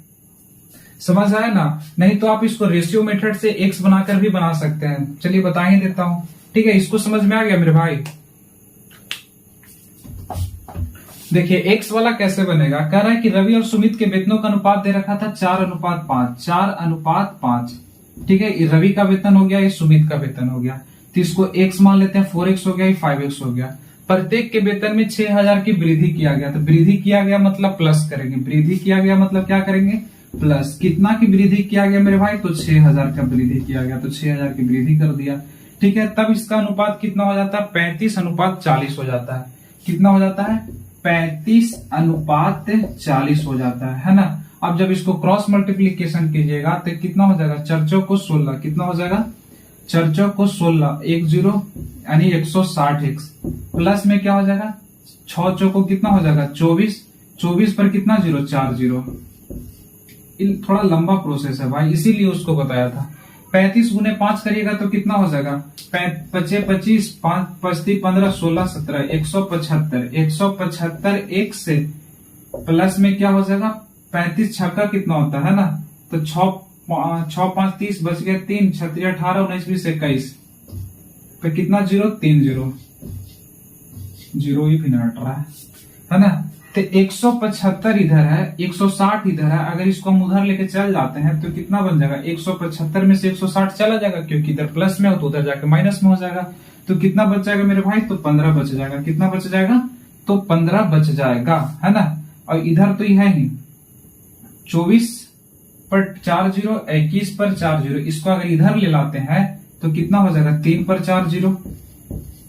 समझ आया ना। नहीं तो आप इसको रेशियो मेथड से एक्स बनाकर भी बना सकते हैं। चलिए बता ही देता हूं। ठीक है, इसको समझ में आ गया मेरे भाई। देखिए एक्स वाला कैसे बनेगा, कह रहा है कि रवि और सुमित के वेतनों का अनुपात दे रखा था 4:5, 4:5। ठीक है, ये रवि का वेतन हो गया, ये सुमित का वेतन हो गया, तो इसको एक्स मान लेते हैं। 4x हो गया, ये 5x हो गया। प्रत्येक के वेतन में 6,000 की वृद्धि किया गया, तो वृद्धि किया गया मतलब प्लस करेंगे, वृद्धि किया गया मतलब क्या करेंगे? प्लस। कितना की वृद्धि किया गया मेरे भाई? तो 6,000 का वृद्धि किया गया, तो 6,000 की वृद्धि कर दिया। ठीक है, तब इसका अनुपात कितना हो जाता है? 35:40 हो जाता है। कितना हो जाता है? 35:40 हो जाता है ना। अब जब इसको क्रॉस मल्टीप्लीकेशन कीजिएगा तो कितना हो जाएगा? 4 चौको 16। कितना हो जाएगा? 4 चौको 16, 10 यानी 160x। प्लस में क्या हो जाएगा? 6 चौको कितना हो जाएगा? 24। 24 पर कितना जीरो? 4 जीरो। थोड़ा लंबा प्रोसेस है भाई, इसीलिए उसको बताया था। 35 गुने 5 करिएगा तो कितना हो जाएगा? 25, 5 5 15 16 17, 175। 175 एक से प्लस में क्या हो जाएगा? 35 छक्का कितना होता है ना, तो 6 5 30 बच गया 3, 36 18 19 20 21 पे कितना जीरो? 3 जीरो। जीरो ही फिर हट रहा है ना। तो 175 इधर है, 160 इधर है। अगर इसको हम उधर लेके चल जाते हैं तो कितना बन जाएगा? 175 में से 160 चला जाएगा, क्योंकि इधर प्लस में हो तो उधर जाके माइनस में हो जाएगा। तो कितना बच जाएगा मेरे भाई? तो 15 बच जाएगा। कितना बच जाएगा? तो 15 बच जाएगा, है ना। और इधर तो ये है ही 24 पर 4 जीरो, 21 पर 4 जीरो। इसको अगर इधर ले लाते हैं तो कितना हो जाएगा? 3 पर 4 जीरो।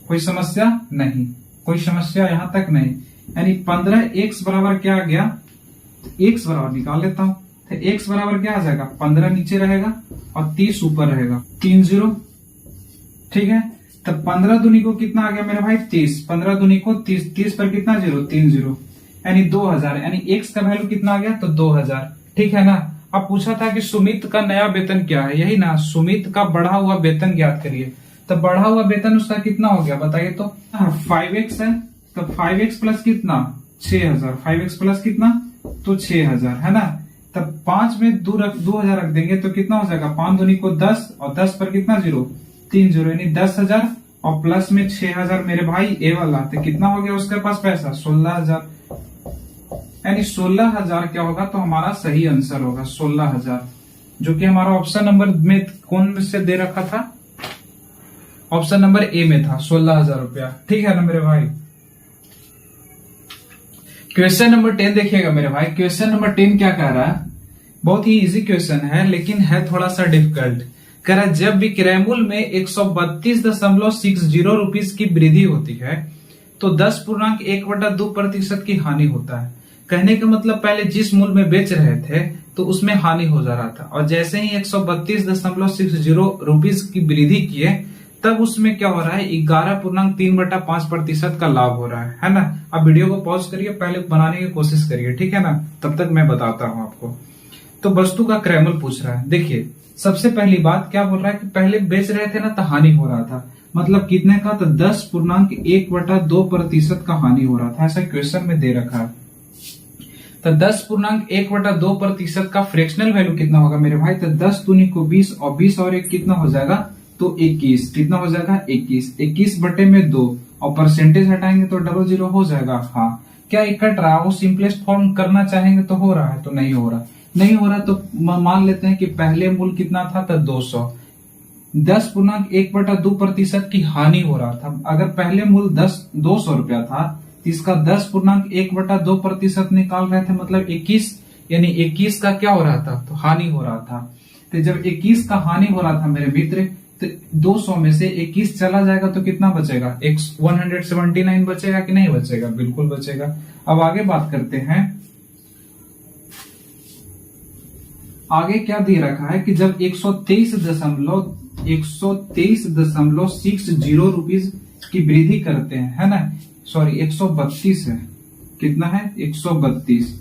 कोई समस्या नहीं, कोई समस्या यहां तक नहीं। यानी 15x बराबर क्या आ गया? x बराबर निकाल लेता हूं, तो x बराबर क्या आ जाएगा? 15 नीचे रहेगा और 30 ऊपर रहेगा, 3 जीरो। ठीक है, तब 15 दूनी को कितना आ गया मेरे भाई? 30। 15 दूनी को 30, 30 पर कितना जीरो? 3 जीरो, यानी 2000। यानी x का वैल्यू कितना आ गया? तो 2000। ठीक है ना। अब पूछा था कि सुमित का नया वेतन क्या है, यही ना। सुमित का बढ़ा हुआ वेतन ज्ञात करिए। तो बढ़ा हुआ वेतन उसका कितना हो गया बताइए तो? 5x है, तो 5x प्लस कितना? 6,000। 5x प्लस कितना? तो 6,000, है ना। तब 5 में 2,000 रख देंगे तो कितना हो जाएगा? 5 दूनी को 10 और 10 पर कितना जीरो? 3 जीरो, यानी 10,000 और प्लस में 6,000 मेरे भाई ए वाला। तो कितना हो गया उसके पास पैसा? 16,000। यानी 16,000 क्या होगा? तो हमारा सही आंसर होगा 16,000, जो कि हमारा ऑप्शन नंबर में कौन से दे रखा था? ऑप्शन नंबर ए में था 16,000 रुपया। ठीक है ना मेरे भाई। क्वेश्चन नंबर 10 देखिएगा मेरे भाई। क्वेश्चन नंबर 10 क्या कह रहा है? बहुत ही इजी क्वेश्चन है, लेकिन है थोड़ा सा डिफिकल्ट। कह रहा है जब विक्रय मूल्य में 132.60 रुपीज की वृद्धि होती है तो 10.1/2% की हानि होता है। कहने का मतलब पहले जिस मूल्य में बेच रहे थे तो उसमें हानि हो जा रहा था, और जैसे ही 132.60 रुपीज की वृद्धि किए तब उसमें क्या हो रहा है? 11.3/5% का लाभ हो रहा है ना। अब वीडियो को पॉज करिए, पहले बनाने की कोशिश करिए, ठीक है ना। तब तक मैं बताता हूं आपको। तो वस्तु का क्रय मूल्य पूछ रहा है। देखिए सबसे पहली बात क्या बोल रहा है कि पहले बेच रहे थे ना तो हानि हो रहा था, मतलब कितने का? तो 10.1/2% का हानि हो रहा था, ऐसा क्वेश्चन में दे रखा है। तो 10.1/2% का फ्रैक्शनल वैल्यू कितना होगा मेरे भाई? तो 10 दूनी को 20 और 20 और 1 कितना हो जाएगा? तो 21। कितना हो जाएगा? 21। 21 बटे में 2 और परसेंटेज हटाएंगे तो 00 हो जाएगा। हाँ, क्या एक कट रहा? वो सिंपलेस्ट फॉर्म करना चाहेंगे तो हो रहा है, तो नहीं हो रहा। नहीं हो रहा तो मान लेते हैं कि पहले मूल्य कितना था? तो 200। 10.1/2% की हानि हो रहा था। अगर पहले मूल्य 200 रुपया था तो इसका 10.1/2% निकाल रहे थे, मतलब 21, यानी 21 का क्या हो रहा था? तो हानि हो रहा था। तो जब 21 का हानि हो रहा था मेरे मित्र, तो 200 में से 21 चला जाएगा तो कितना बचेगा? 179 बचेगा कि नहीं बचेगा? बिल्कुल बचेगा। अब आगे बात करते हैं। आगे क्या दे रखा है कि जब 123.60 रुपीज की वृद्धि करते हैं, है ना। सॉरी 132 है, कितना है? 132।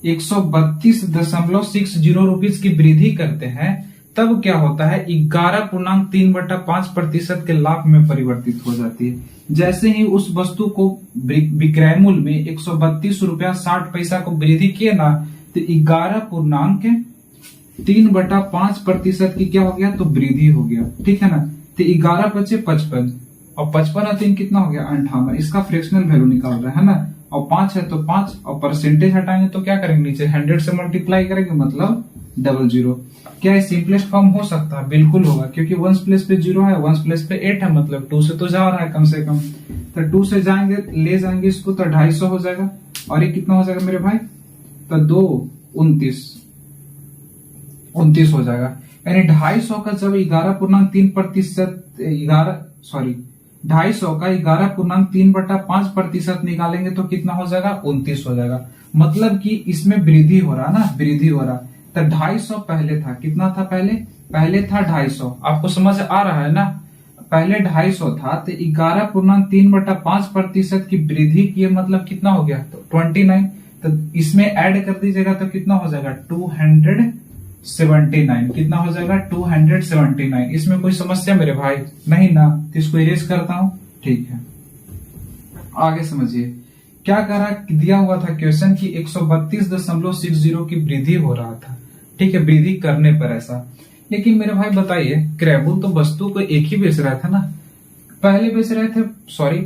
132.60 रुपीज की वृद्धि करते हैं, तब क्या होता है 11.3/5% के लाभ में परिवर्तित हो जाती है। जैसे ही उस वस्तु को विक्रय मूल्य में 132.60 को वृद्धि किए ना, तो 11.3/5% की क्या हो गया, तो वृद्धि हो गया। ठीक है ना। तो 11 बचे 55 और 55 और 3 कितना हो गया 58। इसका फ्रैक्शनल वैल्यू निकाल रहा है ना। और 5 है तो 5 और परसेंटेज हटाएंगे तो क्या करेंगे, नीचे 100 से मल्टीप्लाई करेंगे मतलब 00। क्या ये सिंपलेस्ट फॉर्म हो सकता है? बिल्कुल होगा, क्योंकि 1 प्लेस पे 0 है, 1 प्लेस पे 8 है, मतलब 2 से तो जा रहा है कम से कम। तो 2 से जाएंगे, ले जाएंगे इसको तो 250 हो जाएगा। और ये कितना हो जाएगा मेरे भाई, तो 2 29 हो जाएगा। यानी 250 का जब 11.3% 250 का 11.3/5% निकालेंगे तो कितना हो जाएगा, 29 हो जाएगा। मतलब कि इसमें वृद्धि हो रहा ना, वृद्धि हो रहा। तो 250 पहले था, कितना था पहले था 250। आपको समझ आ रहा है ना। पहले 250 था, तो 11.3/5% की वृद्धि की मतलब कितना हो गया, तो 29। तो इसमें ऐड कर दीजिएगा तो कितना हो जाएगा 279। कितना हो जाएगा 279। इसमें कोई समस्या मेरे भाई नहीं ना, तो इसको इरेज करता हूं। ठीक है, आगे समझिए क्या कह रहा, दिया हुआ था क्वेश्चन की 132.60 की वृद्धि हो रहा था। ठीक है, वृद्धि करने पर ऐसा। लेकिन मेरे भाई बताइए, क्रैबुल तो वस्तु को एक ही बेच रहा था ना, पहले बेच रहे थे,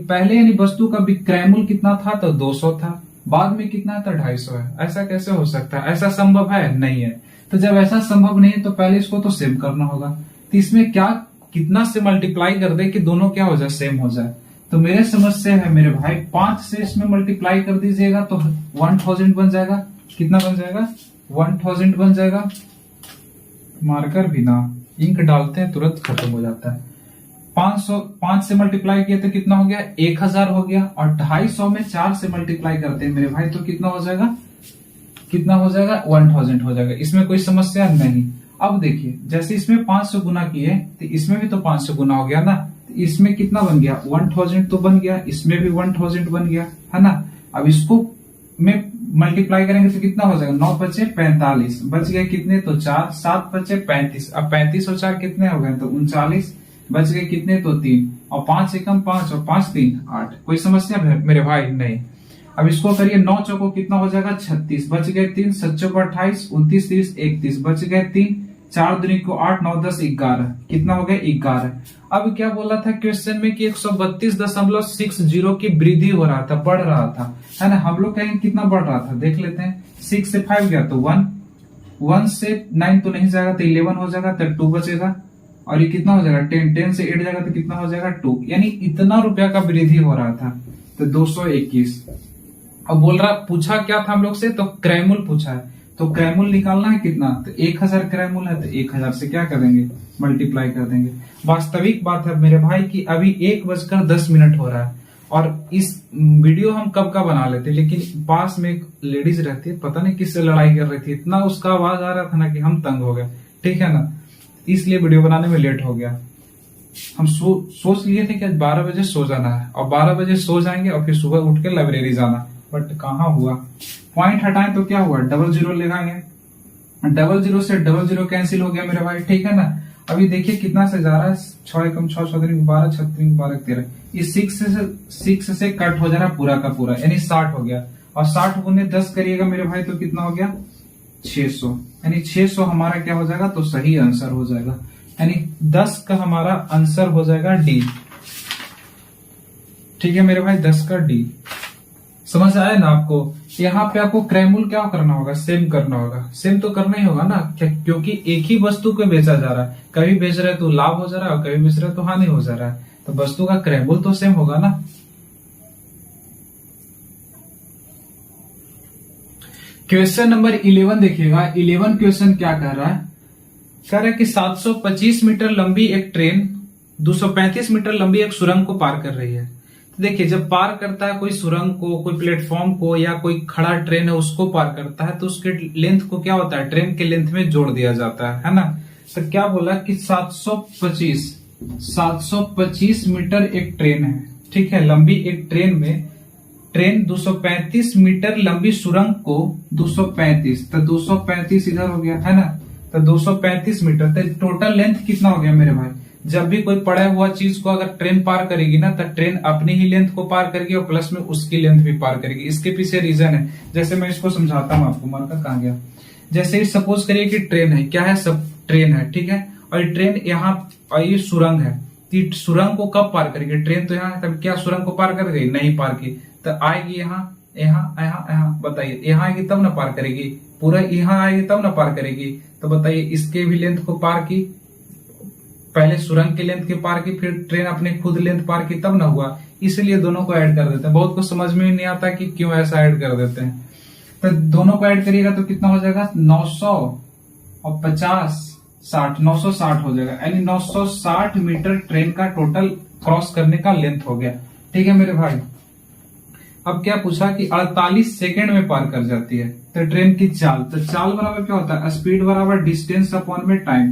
पहले यानी वस्तु का विक्रय मूल्य कितना था, तो 200 था, बाद में कितना था 250 है। ऐसा कैसे हो सकता है? ऐसा संभव है? नहीं है। तो जब ऐसा संभव नहीं है तो पहले इसको तो सेम करना होगा। तो इसमें क्या कितना से मल्टीप्लाई कर दे कि दोनों क्या हो जाए, सेम हो जाए। तो मेरे समझ से है मेरे भाई 5 से इसमें मल्टीप्लाई कर दीजिएगा तो 1000 बन जाएगा। कितना बन जाएगा, 1000 बन जाएगा। मार्कर भी ना, इंक डालते हैं तुरंत खत्म हो जाता है। 5 से मल्टीप्लाई किया तो कितना हो गया, 1000 हो गया। और 250 में 4 से मल्टीप्लाई करते हैं मेरे भाई तो कितना हो जाएगा, 1000 हो जाएगा। इसमें कोई समस्या नहीं। अब देखिए, जैसे इसमें 5 से गुना किए तो इसमें भी तो 5 से गुना हो गया ना। तो इसमें कितना बन गया, 1000 तो बन गया, इसमें भी 1000 बन गया, है ना। अब इसको में मल्टीप्लाई करेंगे तो कितना हो जाएगा, 9 बचे 45, बच गए कितने, तो 4, 7 बचे 35। अब 35 और 4 कितने हो गए, तो 39, बच गए कितने, तो 3, और 5 एकम 5 और 5 3 8। कोई समस्या मेरे भाई नहीं। अब इसको करिए, 9 चौको कितना हो जाएगा 36, बच गए 3, 7 चौको 28, 29 30 31, बच गए 3, 4 दूनी को 8 9 10 11, कितना हो गया 11। अब क्या बोला था क्वेश्चन में कि 132.60 की वृद्धि हो रहा था, बढ़ रहा था, है ना। हम लोग कहेंगे कितना बढ़ रहा था, देख लेते हैं। 6 से 5 गया तो 1, 1 से 9 तो नहीं जाएगा तो 11 हो जाएगा, तो 2 बचेगा। और ये कितना हो जाएगा 10, 10 से 8 जाएगा तो कितना हो जाएगा 2। यानी इतना रुपया का वृद्धि हो रहा था, तो 221। अब बोल रहा, पूछा क्या था हम लोग से, तो क्रयमूल पूछा है। तो क्रयमूल निकालना है कितना, तो 1000 क्रयमूल है, तो 1000 से क्या करेंगे, मल्टीप्लाई कर देंगे। वास्तविक बात है मेरे भाई कि अभी 1:10 हो रहा है, और इस वीडियो हम कब का बना लेते, लेकिन पास में एक लेडीज रहती है, पता नहीं किससे लड़ाई कर रही थी, इतना उसका आवाज आ रहा था ना कि हम तंग हो गए। ठीक है ना, इसलिए वीडियो बनाने में लेट हो गया। हम सोच लिए थे कि आज 12 बजे सो जाना है, और 12 बजे सो जाएंगे और फिर सुबह उठ के लाइब्रेरी जाना, बट कहाँ हुआ। पॉइंट हटाएं तो क्या हुआ, 00 लगाएंगे, 00 से 00 कैंसिल हो गया मेरे भाई। ठीक है ना। अभी देखिए कितना से जा रहा है, 6 एकम 6, 6 दूनी 12, 6 दूनी 12 13। ये 6 से कट हो जा रहा पूरा का पूरा, यानी 60 हो गया। और 60 गुने 10 करिएगा मेरे भाई तो कितना हो गया 600। यानी 600 हमारा क्या हो जाएगा, तो सही आंसर हो जाएगा। यानी 10 का हमारा आंसर हो जाएगा डी। ठीक है मेरे भाई, 10 का डी। समझ आया ना आपको। यहाँ पे आपको क्रयमूल क्या करना होगा, सेम करना होगा। सेम तो करना ही होगा ना, क्योंकि एक ही वस्तु को बेचा जा रहा है। कभी बेच रहे तो लाभ हो जा रहा है और कभी बेच रहे तो हानि हो जा रहा है, तो वस्तु का क्रयमूल तो सेम होगा ना। क्वेश्चन नंबर 11 देखिएगा। 11 क्वेश्चन क्या कह रहा है, कह रहा है कि 725 मीटर लंबी एक ट्रेन 235 मीटर लंबी एक सुरंग को पार कर रही है। तो देखिए, जब पार करता है कोई सुरंग को, कोई प्लेटफॉर्म को, या कोई खड़ा ट्रेन है उसको पार करता है, तो उसके लेंथ को क्या होता है, ट्रेन के लेंथ में जोड़ दिया जाता है ना। तो क्या बोला कि 725 मीटर एक ट्रेन है। ठीक है, लंबी एक ट्रेन में ट्रेन 235 मीटर लंबी सुरंग को 235, तो 235 इधर हो गया है ना, तो 235 मीटर, तो टोटल लेंथ कितना हो गया मेरे भाई। जब भी कोई पड़ा हुआ चीज को अगर ट्रेन पार करेगी ना, तो ट्रेन अपनी ही लेंथ को पार करेगी और प्लस में उसकी लेंथ भी पार करेगी। इसके पीछे रीजन है, जैसे मैं इसको समझाता हूँ आपको। मार्कर कहाँ गया। जैसे सपोज करिए कि ट्रेन है, क्या है, सब ट्रेन है, ठीक है, और ट्रेन यहाँ, ये सुरंग है, तो सुरंग को कब पार करेगी ट्रेन, तो यहाँ तब क्या सुरंग को पार कर गई, नहीं पार की, तो आएगी यहाँ यहाँ यहाँ यहाँ, बताइए यहाँ आएगी तब ना पार करेगी, पूरा यहाँ आएगी तब ना पार करेगी। तो बताइए इसके भी लेंथ को पार की, पहले सुरंग की लेंथ के पार की, फिर ट्रेन अपने खुद लेंथ पार की, तब ना हुआ। इसलिए दोनों को ऐड कर देते हैं। बहुत कुछ समझ में नहीं आता कि क्यों ऐसा ऐड कर देते हैं। तो दोनों को ऐड करिएगा तो कितना हो जाएगा, 900 और 50 60, 960 हो जाएगा, यानी 960 मीटर ट्रेन का टोटल क्रॉस करने का लेंथ हो गया। ठीक है मेरे भाई। अब क्या पूछा कि 48 सेकेंड में पार कर जाती है तो ट्रेन की चाल, तो चाल बराबर क्या होता है, स्पीड बराबर डिस्टेंस अपॉन में टाइम,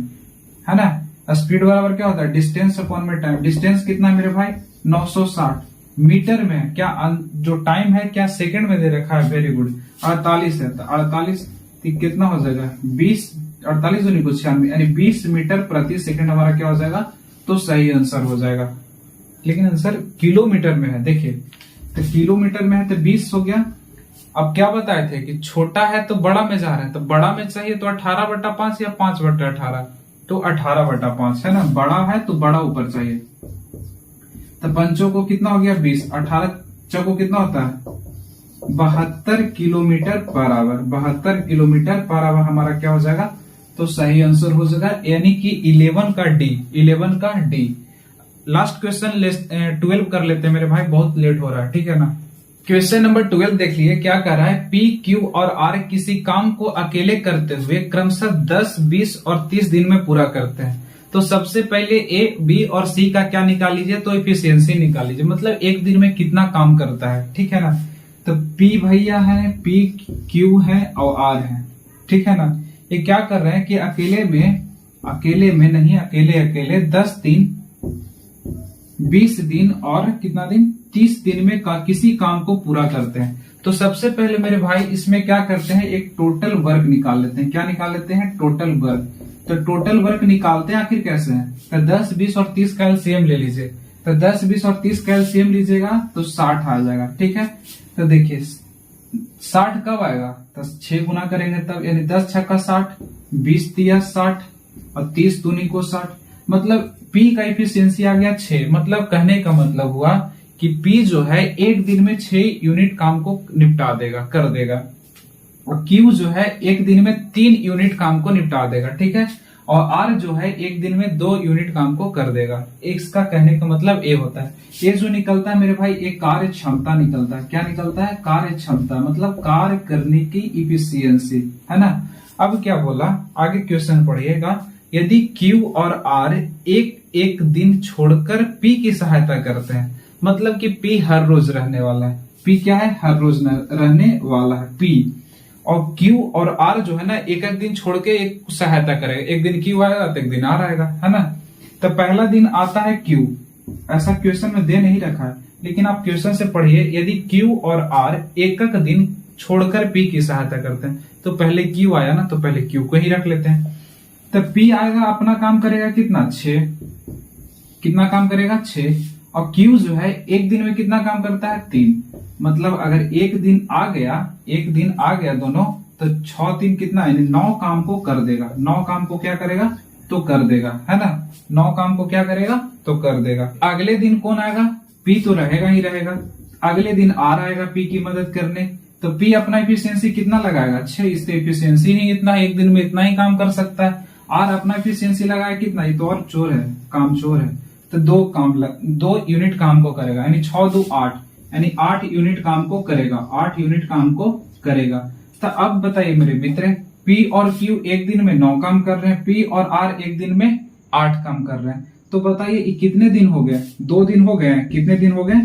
है ना। स्पीड बराबर क्या होता है, डिस्टेंस अपॉन में टाइम। डिस्टेंस कितना है मेरे भाई, 960 मीटर में, क्या जो टाइम है क्या सेकंड में दे रखा है, वेरी गुड, 48 है, तो 48 कितना हो जाएगा, 20, 48 नहीं कुछ 96, यानी 20 मीटर प्रति सेकंड हमारा क्या हो जाएगा, तो सही आंसर हो जाएगा। लेकिन आंसर किलोमीटर में है, देखिए तो किलोमीटर में है तो 20 हो गया। अब क्या बताए थे कि छोटा है तो बड़ा में जा रहा है, तो बड़ा में चाहिए तो 18/5 या 5/18, तो 18/5 है ना, बड़ा है तो बड़ा ऊपर चाहिए। तो पंचों को कितना हो गया 20, 18 चौको कितना होता है 72 kilometre per hour, 72 kilometre per hour हमारा क्या हो जाएगा, तो सही आंसर हो जाएगा, यानी कि 11 का डी, 11 का डी। लास्ट क्वेश्चन 12 कर लेते हैं मेरे भाई, बहुत लेट हो रहा है, ठीक है ना। क्वेश्चन नंबर 12 देख लिए, क्या कह रहा है, पी क्यू और आर किसी काम को अकेले करते हुए क्रमशः 10, 20 और 30 दिन में पूरा करते हैं। तो सबसे पहले ए, बी और सी का क्या निकाल लीजिए, तो एफिशिएंसी निकाल लीजिए, मतलब एक दिन में कितना काम करता है, ठीक है ना। तो पी भैया है, पी क्यू है और आर है, ठीक है ना। ये क्या कर रहे हैं कि अकेले में नहीं, अकेले 10 दिन, 20 दिन और कितना दिन, 30 दिन में किसी काम को पूरा करते हैं। तो सबसे पहले मेरे भाई इसमें क्या करते हैं, एक टोटल वर्क निकाल लेते हैं। क्या निकाल लेते हैं, टोटल वर्क। तो टोटल वर्क निकालते हैं आखिर कैसे है, तो 10, 20 और 30 का एलसीएम ले लीजिए। तो 10, 20 और 30 का एलसीएम लीजिएगा तो 60 आ जाएगा, ठीक है। तो देखिए 60 कब आएगा, तो 6 गुना करेंगे तब, यानी 10 छक्का 60, 20 तिया 60 और 30 दूनी को 60, मतलब पी का एफिशिएंसी आ गया 6। मतलब कहने का मतलब हुआ कि पी जो है एक दिन में 6 यूनिट काम को निपटा देगा, कर देगा, और क्यू जो है एक दिन में 3 यूनिट काम को निपटा देगा, ठीक है। और आर जो है एक दिन में 2 यूनिट काम को कर देगा। इसका कहने का मतलब ए होता है। ये जो निकलता है मेरे भाई, एक कार्य क्षमता निकलता है। क्या निकलता है, कार्य क्षमता, मतलब कार्य करने की इफिशियंसी, है ना। अब क्या बोला, आगे क्वेश्चन पढ़िएगा, यदि क्यू और आर एक एक दिन छोड़कर पी की सहायता करते हैं, मतलब कि पी हर रोज रहने वाला है, पी क्या है, हर रोज रहने वाला है पी, और क्यू और आर जो है ना एक एक दिन छोड़ के एक सहायता करेगा, एक दिन क्यू आएगा तो एक दिन आर आएगा, है ना। तो पहला दिन आता है क्यू, ऐसा क्वेश्चन में दे नहीं रखा है, लेकिन आप क्वेश्चन से पढ़िए, यदि क्यू और आर एक एक दिन छोड़कर पी की सहायता करते हैं, तो पहले क्यू आया ना, तो पहले क्यू को ही रख लेते हैं। तो पी आएगा, अपना काम करेगा कितना, 6, कितना काम करेगा 6, और क्यू जो है एक दिन में कितना काम करता है 3, मतलब अगर एक दिन आ गया दोनों, तो 6 3 कितना है, 9 काम को कर देगा, 9 काम को क्या करेगा, तो कर देगा, है ना, 9 काम को क्या करेगा, तो कर देगा। अगले दिन कौन आएगा, पी तो रहेगा ही रहेगा, अगले दिन आर आएगा पी की मदद करने, तो पी अपना एफिशिएंसी कितना लगाएगा 6, इससे एफिशिएंसी ही इतना, एक दिन में इतना ही काम कर सकता है। आर अपना एफिशिएंसी लगाया कितना, ये तो और चोर है, काम चोर है, तो 2 यूनिट काम को करेगा, यानी 6 2 8, यानी 8 यूनिट काम को करेगा, 8 यूनिट काम को करेगा। तो अब बताइए मेरे मित्र, पी और क्यू एक दिन में 9 काम कर रहे हैं, पी और आर एक दिन में 8 काम कर रहे हैं, तो बताइए कितने दिन हो गए, 2 दिन हो गए, कितने दिन हो गए,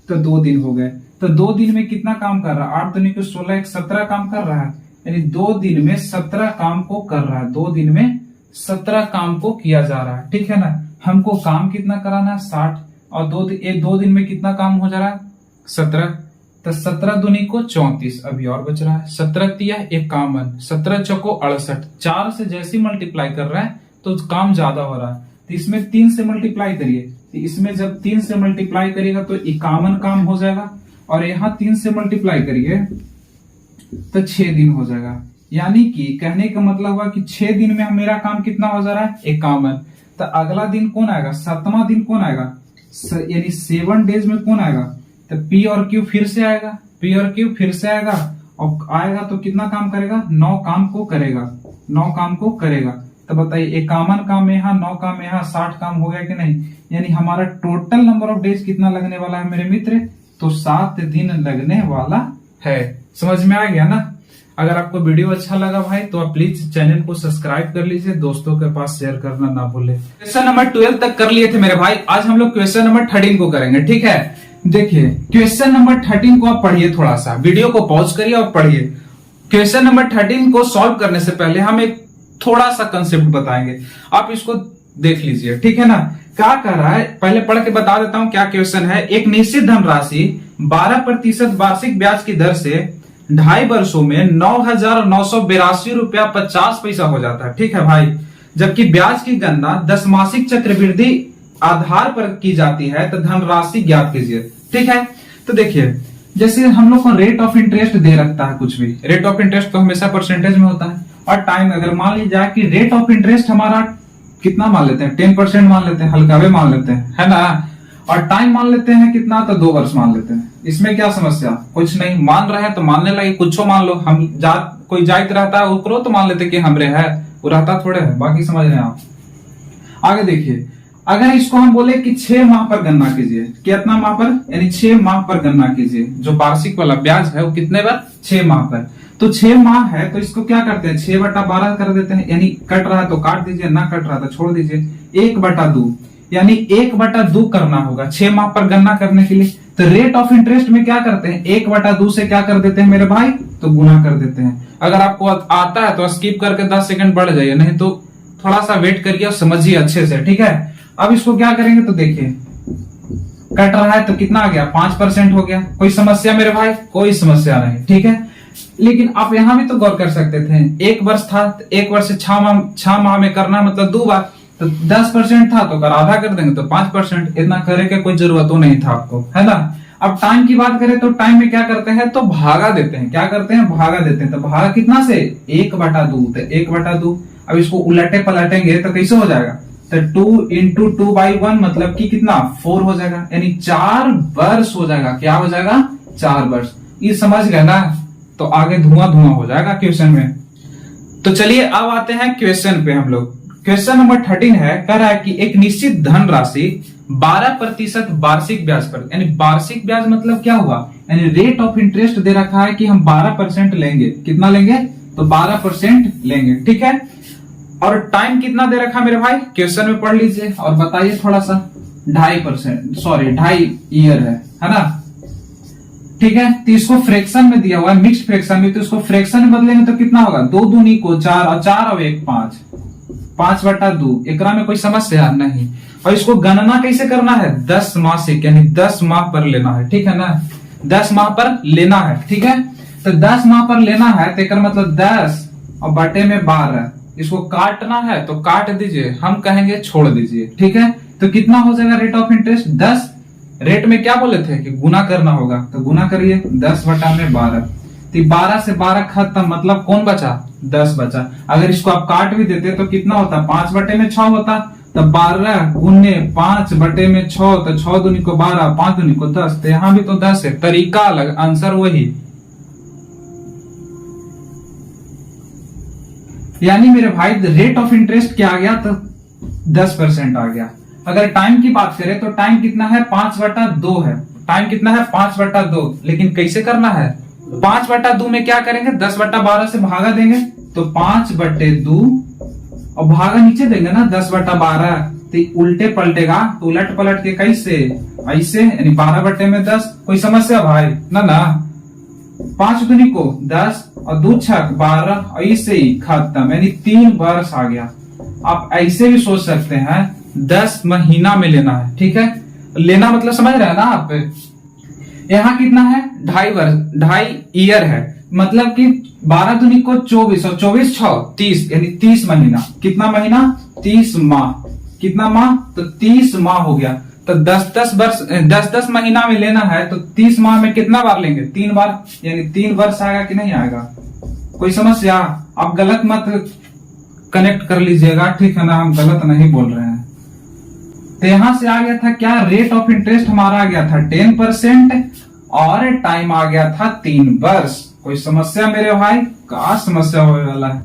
तो 2 दिन हो गए। तो 2 दिन में कितना काम कर रहा है, 8 दूनी को 16, 1 17 काम कर रहा है, यानी 2 दिन में 17 काम को कर रहा है, 2 दिन में 17 काम को किया जा रहा है, ठीक है ना। हमको काम कितना कराना है 60, और 2 दिन में कितना काम हो जा रहा है 17, तो 17 दूनी को 34, अभी और बच रहा है 17 तिया 51, 17 चौको 68। 4 से जैसे मल्टीप्लाई कर रहा है तो काम ज्यादा हो रहा है, तो इसमें 3 से मल्टीप्लाई करिए। तो इसमें जब 3 से मल्टीप्लाई करिएगा तो 51 काम हो जाएगा, और यहाँ 3 से मल्टीप्लाई करिए तो 6 दिन हो जाएगा। यानी कि कहने का मतलब हुआ कि 6 दिन में मेरा काम कितना हो जा रहा है, 51। तो अगला दिन कौन आएगा, 7वां दिन कौन आएगा, यानी 7 डेज में कौन आएगा, तो पी और क्यू फिर से आएगा, पी और क्यू फिर से आएगा, और आएगा तो कितना काम करेगा, 9 काम को करेगा, 9 काम को करेगा। तो बताइए 51 काम यहाँ, 9 काम यहाँ, 60 काम हो गया कि नहीं। यानी हमारा टोटल नंबर ऑफ डेज कितना लगने वाला है मेरे मित्र, तो 7 दिन लगने वाला है। समझ में आ गया ना। अगर आपको वीडियो अच्छा लगा भाई तो आप प्लीज चैनल को सब्सक्राइब कर लीजिए, दोस्तों के पास शेयर करना ना भूले। क्वेश्चन नंबर 12 तक कर लिए थे मेरे भाई, आज हम लोग क्वेश्चन नंबर 13 को करेंगे, ठीक है। देखिए क्वेश्चन नंबर 13 को आप पढ़िए, थोड़ा सा वीडियो को पॉज करिए और पढ़िए। क्वेश्चन नंबर 13 को सॉल्व करने से पहले हम एक थोड़ा सा कंसेप्ट बताएंगे, आप इसको देख लीजिए, ठीक है ना। क्या कर रहा है पहले पढ़ के बता देता हूं क्या क्वेश्चन है। एक निश्चित धनराशि 12% वार्षिक ब्याज की दर से 2.5 वर्षों में 9,982 रुपया 50 पैसा हो जाता है, ठीक है भाई। जबकि ब्याज की गणना 10 मासिक चक्रवृद्धि आधार पर की जाती है, तो धनराशि ज्ञात कीजिए, ठीक है। तो देखिए जैसे हम लोग को रेट ऑफ इंटरेस्ट दे रखता है, कुछ भी रेट ऑफ इंटरेस्ट तो हमेशा परसेंटेज में होता है, और टाइम अगर मान लीजिए जाए कि रेट ऑफ इंटरेस्ट हमारा कितना मान लेते हैं, 10% मान लेते हैं, हल्कावे मान लेते हैं, है ना। और टाइम मान लेते हैं कितना, तो 2 वर्ष मान लेते हैं। इसमें क्या समस्या, कुछ नहीं, मान रहे हैं तो मानने लगे, कुछ मान लो। हम कोई जाइत रहता है उकरो तो मान लेते कि हमरे है, वो रहता थोड़े है, बाकी समझ रहे हैं आप। आगे देखिए, अगर इसको हम बोले कि 6 माह पर गणना कीजिए, कितना माह पर, यानी 6 माह पर गणना कीजिए। जो वार्षिक वाला ब्याज है वो कितने बार, 6 माह पर। तो 6 माह है तो इसको क्या करते हैं, 6/12 कर देते हैं, यानी कट रहा है तो काट दीजिए, ना कट रहा तो छोड़ दीजिए। 1/2 यानी 1/2 करना होगा 6 माह पर गणना करने के लिए। तो रेट ऑफ इंटरेस्ट में क्या करते हैं, 1/2 से क्या कर देते हैं मेरे भाई, तो गुना कर देते हैं। अगर आपको आता है तो स्किप करके 10 सेकंड बढ़ जाइए, नहीं तो थोड़ा सा वेट करिए और समझिए अच्छे से, ठीक है। अब इसको क्या करेंगे, तो देखिए कट रहा है तो कितना आ गया, 5% हो गया। कोई समस्या मेरे भाई, कोई समस्या नहीं, ठीक है। लेकिन आप यहाँ भी तो गौर कर सकते थे, 1 वर्ष था, 1 वर्ष से 6 माह में करना मतलब 2 बार, तो 10% था तो अगर आधा कर देंगे तो 5%। इतना करे के कोई जरूरत तो नहीं था आपको, है ना। अब टाइम की बात करें तो टाइम में क्या करते हैं, तो भागा देते हैं, क्या करते हैं, भागा देते हैं। तो भागा कितना से, 1/2, तो 1/2। अब इसको उलटे पलटेंगे तो कैसे हो जाएगा, तो 2 × 2/1 मतलब कि कितना, 4 हो जाएगा, यानी 4 वर्ष हो जाएगा। क्या हो जाएगा, 4 वर्ष। ये समझ गए ना, तो आगे धुआं धुआं हो जाएगा क्वेश्चन में। तो चलिए अब आते हैं क्वेश्चन पे हम लोग। क्वेश्चन नंबर 13 है, कह रहा है कि एक निश्चित धनराशि 12% वार्षिक ब्याज पर, यानी वार्षिक ब्याज मतलब क्या हुआ, यानी रेट ऑफ इंटरेस्ट दे रखा है कि हम 12% लेंगे। कितना लेंगे, तो 12% लेंगे, ठीक है। और टाइम कितना दे रखा मेरे भाई, क्वेश्चन में पढ़ लीजिए और बताइए थोड़ा सा। 2.5 ईयर है ना, ठीक है। तो इसको फ्रैक्शन में दिया हुआ है, मिक्स्ड फ्रैक्शन में, तो इसको फ्रैक्शन में बदलेंगे तो कितना होगा, 2 दूनी को 4 और 4 और 1 5, 5/2। एकरा में कोई समस्या नहीं। और इसको गणना कैसे करना है, 10 मासिक, यानी 10 माह पर लेना है, ठीक है ना। 10 माह पर लेना है, ठीक है। तो 10 माह पर लेना है तो एक मतलब 10 और बटे में 12। इसको काटना है तो काट दीजिए, हम कहेंगे छोड़ दीजिए, ठीक है। तो कितना हो जाएगा रेट ऑफ इंटरेस्ट, 10। रेट में क्या बोले थे कि गुना करना होगा, तो गुना करिए, 10/12। तो 12 से 12 खत्म, मतलब कौन बचा, 10 बचा। अगर इसको आप काट भी देते तो कितना होता, 5/6 होता। तो 12 × 5/6, तो 6 दूनी को 12, 5 दूनी को 10। तो यहाँ भी तो 10 है, तरीका अलग, आंसर वही। यानी मेरे भाई रेट ऑफ इंटरेस्ट क्या आ गया, तो 10% आ गया। अगर टाइम की बात करें तो टाइम कितना है, 5/2 है। टाइम कितना है, 5/2। लेकिन कैसे करना है, 5/2 में क्या करेंगे, 10/12 से भागा देंगे तो 5/2, और भागा नीचे देंगे ना 10/12, तो उल्टे पलटेगा, तो उलट पलट के कैसे, ऐसे, यानी 12/10। कोई समस्या भाई, ना। 5 दूनी को 10 और 2 छक 12, ऐसे ही खत्म, यानी 3 वर्ष आ गया। आप ऐसे भी सोच सकते हैं 10 महीना में लेना है, ठीक है। लेना मतलब समझ रहे हैं ना आप, यहाँ कितना है 2.5 वर्ष, 2.5 ईयर है, मतलब कि 12 दूनी को 24 और 24 6 30, यानी 30 महीना। कितना महीना? 30 माह। कितना माह? तो 30 माह हो गया। तो 10 महीना में लेना है तो 30 माह में कितना बार लेंगे? 3 बार, यानी 3 वर्ष आएगा कि नहीं आएगा? कोई समस्या? आप गलत मत कनेक्ट कर लीजिएगा, ठीक है ना, हम गलत नहीं बोल रहे हैं। तो यहां से आ गया था क्या? रेट ऑफ इंटरेस्ट हमारा आ गया था 10% और टाइम आ गया था 3 वर्ष। कोई समस्या मेरे भाई? क्या समस्या होने वाला है?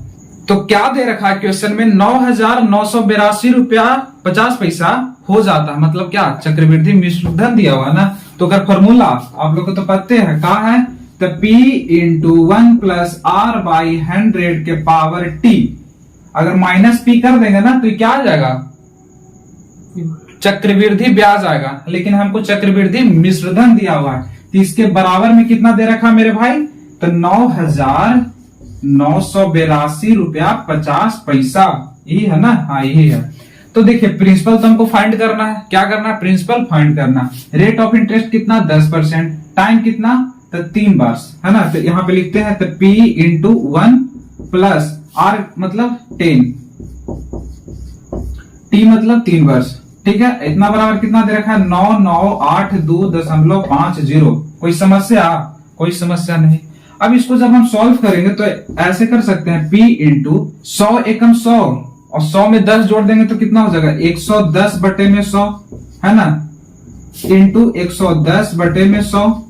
तो क्या दे रखा है क्वेश्चन में? 9,982 रुपया 50 पैसा हो जाता है, मतलब क्या? चक्रवृद्धि मिश्र धन दिया हुआ ना। तो अगर फॉर्मूला आप लोग को तो पता है, क्या है? तो P into 1 plus R by 100 के पावर T। अगर माइनस P कर देंगे ना तो क्या आ जाएगा? चक्रवृद्धि ब्याज आएगा, लेकिन हमको चक्रवृद्धि मिश्रधन दिया हुआ है, तो इसके बराबर में कितना दे रखा मेरे भाई? तो 9,982 रुपया 50 पैसा, यही है ना? हाँ यही है। तो देखिए प्रिंसिपल तो हमको फाइंड करना है। क्या करना है? प्रिंसिपल फाइंड करना। रेट ऑफ इंटरेस्ट कितना? 10%। टाइम कितना? तो 3 वर्ष, है ना। तो यहाँ पे लिखते हैं तो P इंटू 1 प्लस R मतलब 10, T मतलब 3 वर्ष, ठीक है। इतना बराबर कितना दे रखा है? 9,982.50। कोई समस्या? कोई समस्या नहीं। अब इसको जब हम सॉल्व करेंगे तो ऐसे कर सकते हैं, P इंटू 100 एकम 100 और 100 में 10 जोड़ देंगे तो कितना हो जाएगा? 110 बटे में 100, है ना, इंटू 110 बटे में 100।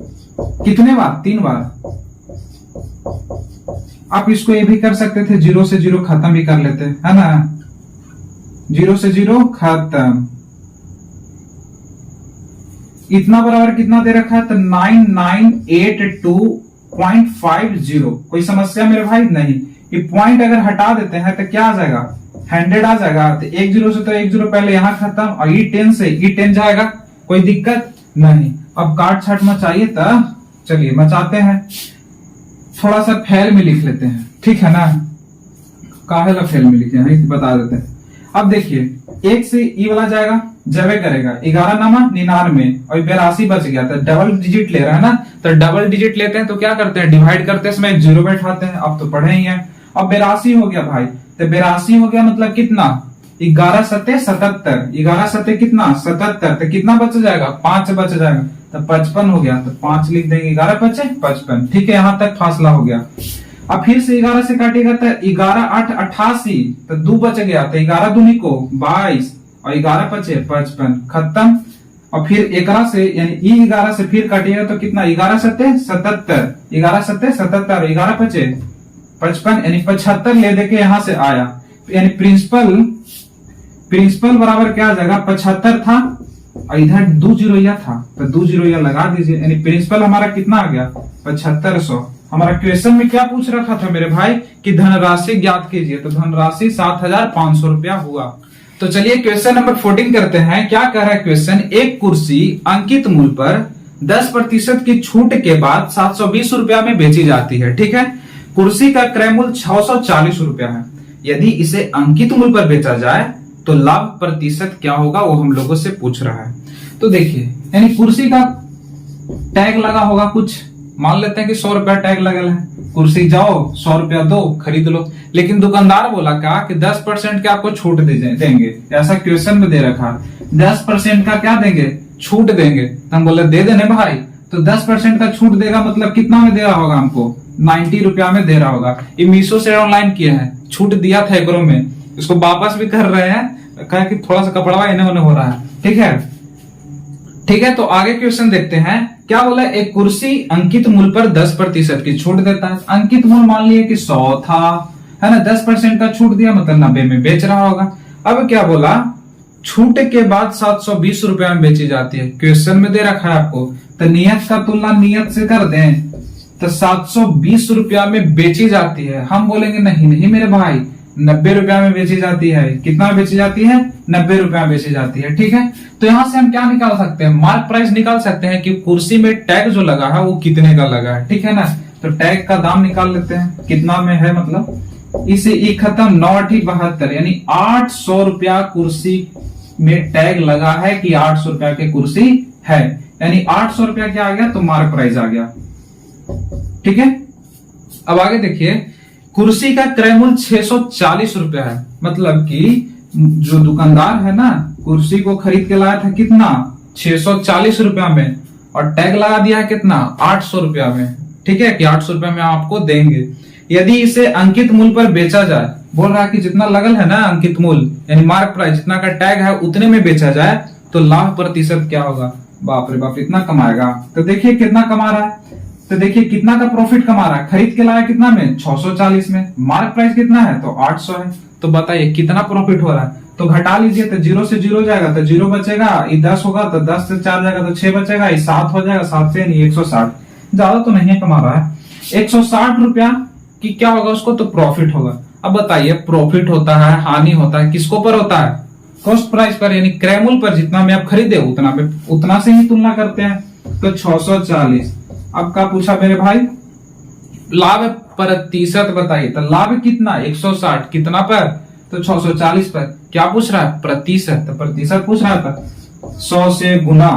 कितने बार? 3 बार। आप इसको ये भी कर सकते थे, 0 से 0 खत्म भी कर लेते, है ना। 0 से 0 खत्म। इतना बराबर कितना दे रखा है? तो 9982.50। कोई समस्या मेरे भाई? नहीं। ये पॉइंट अगर हटा देते हैं तो क्या आ जाएगा? 100 आ जाएगा। तो 1 0 से तो 1 0 पहले यहां खत्म, और E10 से E10 जाएगा। कोई दिक्कत नहीं। अब काट छाट मचाइए, तब चलिए मचाते हैं। थोड़ा सा फैल में लिख लेते हैं, ठीक है ना। काहेला फैल में लिखे हैं बता देते हैं। अब देखिए 1 से ई वाला जाएगा, जबे करेगा 11 नामा 99 और 82 बच गया। तो डबल डिजिट ले रहा है ना, तो डबल डिजिट लेते हैं तो क्या करते हैं? डिवाइड करते समय 0 बैठाते हैं। अब तो पढ़े ही हैं। अब 82 हो गया भाई, तो 82 हो गया मतलब कितना? 11 सत्ते 77, 11 सत्ते कितना? 77। तो कितना बच जाएगा? 5 बच जाएगा, तो 55 हो गया। तो 5 लिख देंगे, 11 बचे 55, ठीक है। यहां तक फासला हो गया। अब फिर से 11 से काटेगा तो 11 8 88, तो 2 बच गया। तो 11 दूनी को 22 और 11 बचे 55, खत्म। और फिर 11 से यानी E11 से फिर काटिएगा तो कितना? 11 सत्ते 77, 11 सत्ते 77 और 11 बचे 55, यानी 75 ले देके यहां से आया। यानी प्रिंसिपल बराबर क्या आ जाएगा? 75 था और इधर 2 0 था, तो 2 0 लगा दीजिए। यानी प्रिंसिपल हमारा कितना आ गया? 7500। हमारा क्वेश्चन में क्या पूछ रखा था मेरे भाई कि धनराशि ज्ञात कीजिए, तो धनराशि 7,500 रुपया हुआ। तो चलिए क्वेश्चन नंबर 14 करते हैं। क्या कह रहा है क्वेश्चन? एक कुर्सी अंकित मूल्य पर 10% की छूट के बाद 720 रुपया में बेची जाती है, ठीक है। कुर्सी का क्रय मूल्य 640 रुपया है। यदि इसे अंकित मूल्य पर बेचा जाए तो लाभ प्रतिशत क्या होगा, वो हम लोगों से पूछ रहा है। तो देखिए यानी कुर्सी का टैग लगा होगा कुछ, मान लेते हैं कि 100 रुपया टैग लगल है। कुर्सी जाओ 100 रुपया दो, खरीद लो। लेकिन दुकानदार बोला क्या कि 10% के आपको छूट देंगे, ऐसा क्वेश्चन में दे रखा। 10% का क्या देंगे? छूट देंगे। तो हम बोले दे देने भाई। तो 10% का छूट देगा मतलब कितना में दे रहा होगा हमको? 90 रुपया में दे रहा होगा। ये मीशो से ऑनलाइन किया है, छूट दिया था एकरो में, इसको वापस भी कर रहे हैं, कहा कि थोड़ा सा कपड़ा इन्हें उन्हें हो रहा है, ठीक है। ठीक है, तो आगे क्वेश्चन देखते हैं। क्या बोला? एक कुर्सी अंकित मूल्य पर 10% की छूट देता है। अंकित मूल्य मान लिए कि 100 था, है ना, 10% का छूट दिया मतलब 90 में बेच रहा होगा। अब क्या बोला? छूट के बाद 720 रुपया में बेची जाती है। क्वेश्चन में दे रखा है आपको, तो नियत का तुलना नियत से कर दें तो 720 रुपया में बेची जाती है। हम बोलेंगे नहीं नहीं मेरे भाई, 90 रुपया में बेची जाती है। कितना में बेची जाती है? 90 रुपया में बेची जाती है, ठीक है। तो यहां से हम क्या निकाल सकते हैं? मार्क प्राइस निकाल सकते हैं कि कुर्सी में टैग जो लगा है वो कितने का लगा है, ठीक है ना। तो टैग का दाम निकाल लेते हैं, कितना में है, मतलब इसे एक खत्म 9-72, यानी 800 रुपया कुर्सी में टैग लगा है कि 800 रुपया की कुर्सी है। यानी 800 रुपया क्या आ गया, तो मार्क प्राइस आ गया। ठीक है, अब आगे देखिए, कुर्सी का क्रय मूल्य 640 रुपया है। मतलब कि जो दुकानदार है ना, कुर्सी को खरीद के लाया था कितना, 640 रुपया में, और टैग लगा दिया है कितना, 800 रुपया में। ठीक है, कि 800 रुपया में आपको देंगे। यदि इसे अंकित मूल्य पर बेचा जाए, बोल रहा है कि जितना लगल है ना अंकित मूल्य यानी मार्क प्राइस, जितना का टैग है उतने में बेचा जाए तो लाभ प्रतिशत क्या होगा। बाप रे बाप, इतना कमाएगा। तो देखिए कितना कमा रहा है, तो देखिए कितना का प्रॉफिट कमा रहा है। खरीद के लाया कितना में, 640 में, मार्क प्राइस कितना है, तो 800 है। तो बताइए कितना प्रॉफिट हो रहा है। तो घटा लीजिए, तो 0 से 0 जाएगा तो 0 बचेगा, ये 10 होगा तो 10 से 4 जाएगा तो 6 बचेगा, ये 7 हो जाएगा, 7 से नहीं 160। ज्यादा तो नहीं कमा रहा है। 160 रुपया की क्या होगा उसको, तो प्रॉफिट होगा। अब बताइए, प्रॉफिट होता है, हानि होता है, किसको पर होता है, कॉस्ट प्राइस पर, यानी क्रय मूल्य पर। जितना में आप खरीदे उतना में, उतना से ही तुलना करते हैं। तो 640। अब क्या पूछा मेरे भाई, लाभ प्रतिशत बताइए। तो लाभ कितना, 160, कितना पर, तो 640 पर। क्या पूछ रहा है, प्रतिशत, तो प्रतिशत पूछ रहा था। 100 से गुना,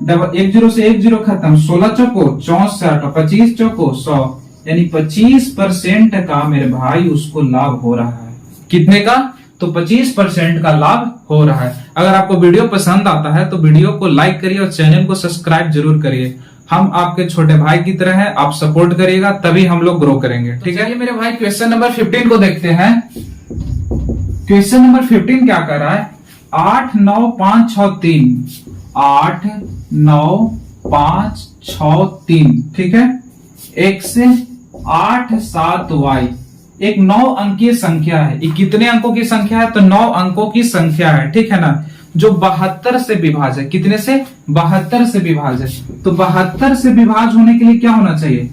डबल 10 से 10 खत्म, 16 चौको 64, 25 चौको 100, यानी 25% का मेरे भाई उसको लाभ हो रहा है। कितने का, तो 25% का लाभ हो रहा है। अगर आपको वीडियो पसंद आता है तो वीडियो को लाइक करिए और चैनल को सब्सक्राइब जरूर करिए। हम आपके छोटे भाई की तरह हैं, आप सपोर्ट करिएगा तभी हम लोग ग्रो करेंगे। ठीक है, मेरे भाई क्वेश्चन नंबर 15 को देखते हैं। क्वेश्चन नंबर 15 क्या कर रहा है, 8 9 5 6 3, 8 9 5 6 3। ठीक है, एक से 8 7 y, एक 9 अंकीय संख्या है। ये कितने अंकों की संख्या है, तो 9 अंकों की संख्या है। ठीक है ना, जो 72 से विभाज्य है। कितने से, 72 से विभाज्य है। तो 72 से विभाज्य होने के लिए क्या होना चाहिए,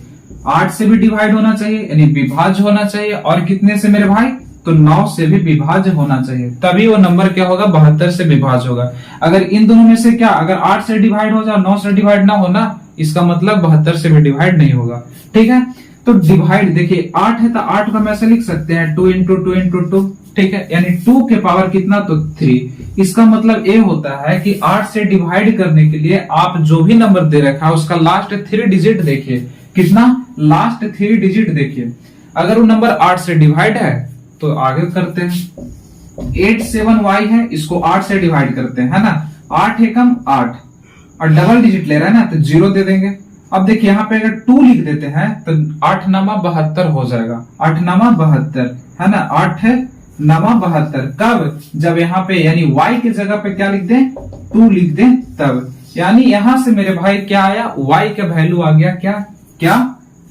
8 से भी डिवाइड होना चाहिए, यानी विभाज्य होना चाहिए। और कितने से मेरे भाई, तो 9 से भी विभाज्य होना चाहिए, तभी वो नंबर क्या होगा, 72 से विभाज्य होगा। अगर इन दोनों में से क्या, अगर 8 से डिवाइड हो जाए, 9 से डिवाइड ना होना, इसका मतलब 72 से भी डिवाइड नहीं होगा। ठीक है, तो डिवाइड देखिए 8 है तो 8 को हम ऐसे लिख सकते हैं 2 इंटू 2 इंटू 2। ठीक है, यानी 2 के पावर कितना, तो 3। इसका मतलब ये होता है कि 8 से डिवाइड करने के लिए आप जो भी नंबर दे रखा है उसका लास्ट 3 डिजिट देखिए, कितना, लास्ट 3 डिजिट देखिए। अगर वो नंबर 8 से डिवाइड है तो आगे करते हैं। 8 7 y है, इसको 8 से डिवाइड करते हैं, है ना। 8 एकम 8, और डबल डिजिट ले रहा है ना, तो 0 दे देंगे। अब देखिए यहाँ पे अगर 2 लिख देते हैं तो 8 9 72 हो जाएगा, 8 9 72, है ना। 8 9 72 कब, जब यहाँ पे यानी y के जगह पे क्या लिख दें, 2 लिख दें तब। यानी यहां से मेरे भाई क्या आया, y का वैल्यू आ गया क्या क्या,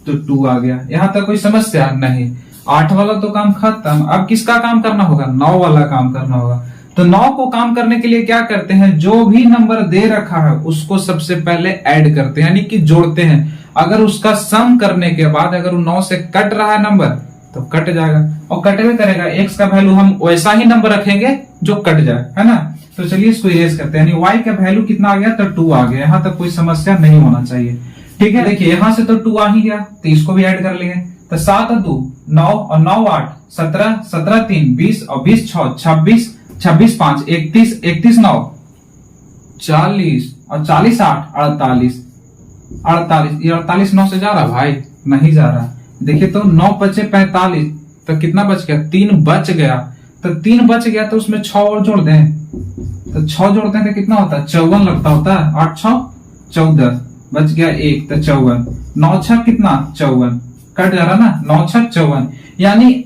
तो 2 आ गया। यहां तक कोई समस्या नहीं। 8 वाला तो काम खत्म। अब किसका काम करना होगा, 9 वाला काम करना होगा। तो 9 को काम करने के लिए क्या करते हैं, जो भी नंबर दे रखा है उसको सबसे पहले ऐड करते हैं, यानी कि जोड़ते हैं। अगर उसका सम करने के बाद अगर 9 से कट रहा है नंबर तो कट जाएगा, और कटवे करेगा। x का वैल्यू हम वैसा ही नंबर रखेंगे जो कट जाए, है ना। तो चलिए इसको इरेज करते हैं, यानी y का वैल्यू कितना आ गया, तो 2 आ गया। यहाँ तक कोई समस्या नहीं होना चाहिए। ठीक है, देखिए यहाँ से तो 2 आ ही गया, तो इसको भी ऐड कर लेंगे। तो 7 2 9 और 9 8 17, 17 3 20 और 20 6 26, 26 5 31, 31 9 40 और 40 8 48, 48। ये 48 9 से जा रहा भाई, नहीं जा रहा। देखिए तो 9 बचे 45, तो कितना बच गया, 3 बच गया। तो 3 बच गया तो उसमें 6 और जोड़ दें, तो 6 जोड़ते हैं तो कितना होता है, 54 लगता होता है। 8 6 14, बच गया 1, तो 54। 9 6 कितना, 54, कट जा रहा ना, 9 6 54। यानी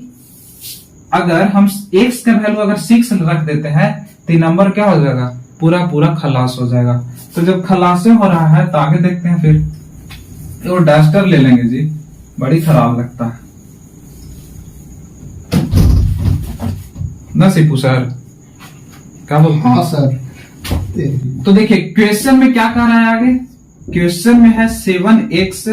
अगर हम x का वैल्यू अगर 6 रख देते हैं तो नंबर क्या हो जाएगा, पूरा पूरा खलास हो जाएगा। तो जब खलासे हो रहा है तो आगे देखते हैं। फिर वो डस्टर ले लेंगे जी, बड़ी खराब लगता है ना सीपू सर, क्या बोलते हैं? हाँ सर। तो देखिए क्वेश्चन में क्या कह रहा है आगे, क्वेश्चन में है 7x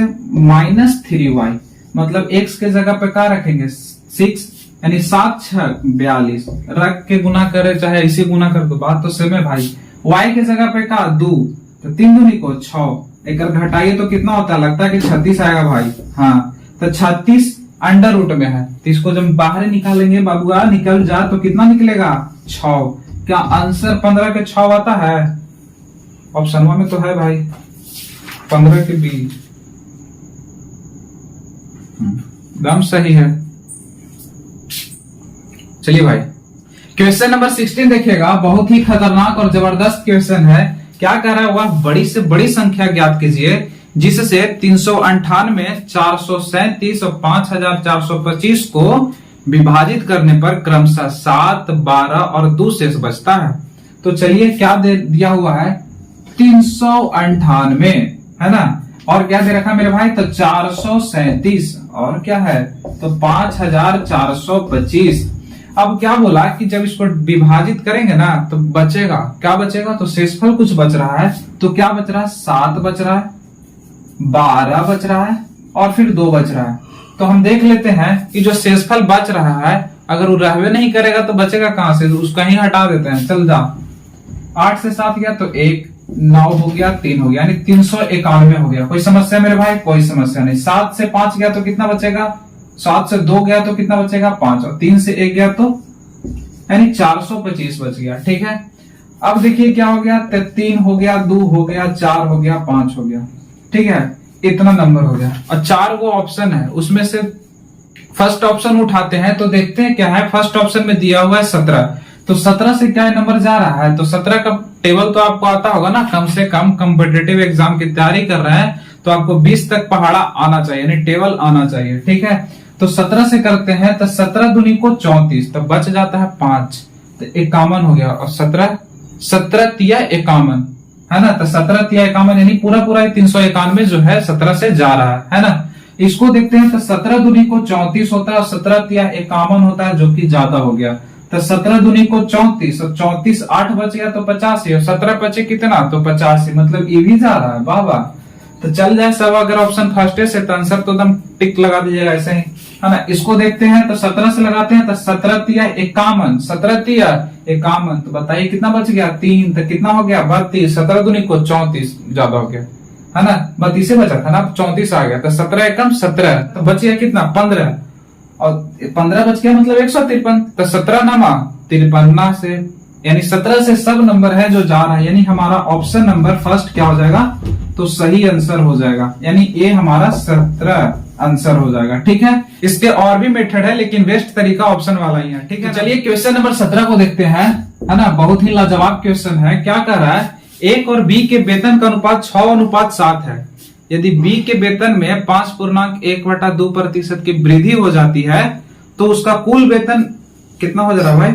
- 3y, मतलब x के जगह पे क्या रखेंगे, 6, यानी 7 6 42 रख के गुना करे, चाहे इसी गुना कर दो, बात तो सेम है भाई। y के जगह पे का 2, तो 3 दूनी को 6, एक घटाइए तो कितना होता है, लगता है कि 36 आएगा भाई। हाँ, तो 36 अंडर रूट में है, तो इसको जब बाहर निकालेंगे बाबुआ, निकल जा तो कितना निकलेगा, 6। क्या आंसर 15 के 6 आता है, ऑप्शन में तो है भाई। 15 के 20 एकदम सही है। चलिए भाई, क्वेश्चन नंबर 16 देखिएगा, बहुत ही खतरनाक और जबरदस्त क्वेश्चन है। क्या कह रहा है, वह बड़ी से बड़ी संख्या ज्ञात कीजिए जिससे 398, 437 और 5425 को विभाजित करने पर क्रमशः 7, 12 और 2 शेष बचता है। तो चलिए, क्या दे दिया हुआ है, 398 है ना, और क्या दे रखा है मेरे भाई, तो 437 और क्या है तो 5425। अब क्या बोला कि जब इसको विभाजित करेंगे ना तो बचेगा, क्या बचेगा, तो शेषफल कुछ बच रहा है। तो क्या बच रहा है, 7 बच रहा है, 12 बच रहा है और फिर 2 बच रहा है। तो हम देख लेते हैं कि जो शेषफल बच रहा है अगर वो रहवे नहीं करेगा तो बचेगा कहां से, तो उसका ही हटा देते हैं। चल जा, 8 से 7 गया तो 1, 9 हो गया, 3 हो गया, यानी 391 हो गया। कोई समस्या मेरे भाई, कोई समस्या नहीं। 7 से 5 गया तो कितना बचेगा, 7 से 2 गया तो कितना बचेगा 5, और 3 से 1 गया तो यानी 425 बच गया। ठीक है, अब देखिए क्या हो गया, 3 हो गया, 2 हो गया, 4 हो गया, 5 हो गया। ठीक है, इतना नंबर हो गया और 4 वो ऑप्शन है, उसमें से फर्स्ट ऑप्शन उठाते हैं तो देखते हैं क्या है। फर्स्ट ऑप्शन में दिया हुआ है 17, तो 17 से क्या नंबर जा रहा है, तो 17 का टेबल तो आपको आता होगा ना, कम से कम कॉम्पिटिटिव एग्जाम की तैयारी कर रहे हैं तो आपको 20 तक पहाड़ा आना चाहिए, यानी टेबल आना चाहिए। ठीक है, तो 17 से करते हैं तो 17 दूनी को 34, तो बच जाता है 5, तो 51 हो गया, और 17 तिया 51 है ना, तो 17 तिया 51 यानी पूरा 391 जो है 17 से जा रहा है ना। इसको देखते हैं तो 17 दूनी को 34 होता है और 17 तिया 51 होता है, जो कि ज्यादा हो गया। तो 17 दूनी को 34 और 34 8 बच गया तो 85, और 17 बचे कितना, तो 85, मतलब ये भी जा रहा है। वाह, तो चल जाए सब। अगर ऑप्शन फर्स्ट है तो आंसर तो एकदम टिक लगा दीजिएगा ऐसे ही, है ना। इसको देखते हैं तो 17 से लगाते हैं तो 17 तिया 51, 17 तिया 51, तो बताइए कितना बच गया, 3, तो कितना हो गया 32, 17 दूनी को 34 ज्यादा हो गया, है ना, 32 बचा था ना, 34 आ गया, तो 17 एकम 17, तो बच गया कितना 15, और 15 बच गया मतलब 153, तो 17 नामा 53 से, यानी 17 से सब नंबर है जो जा रहा है, यानी हमारा ऑप्शन नंबर फर्स्ट क्या हो जाएगा, तो सही आंसर हो जाएगा, यानी ए हमारा 17 आंसर हो जाएगा। ठीक है, इसके और भी मेथड है लेकिन बेस्ट तरीका ऑप्शन वाला ही है। ठीक है, चलिए क्वेश्चन नंबर 17 को देखते हैं, है ना। बहुत ही लाजवाब क्वेश्चन है। क्या कर रहा है, ए और बी के वेतन का अनुपात 6:7 है। यदि बी के वेतन में 5.1/2% की वृद्धि हो जाती है तो उसका कुल वेतन कितना हो जा रहा है भाई,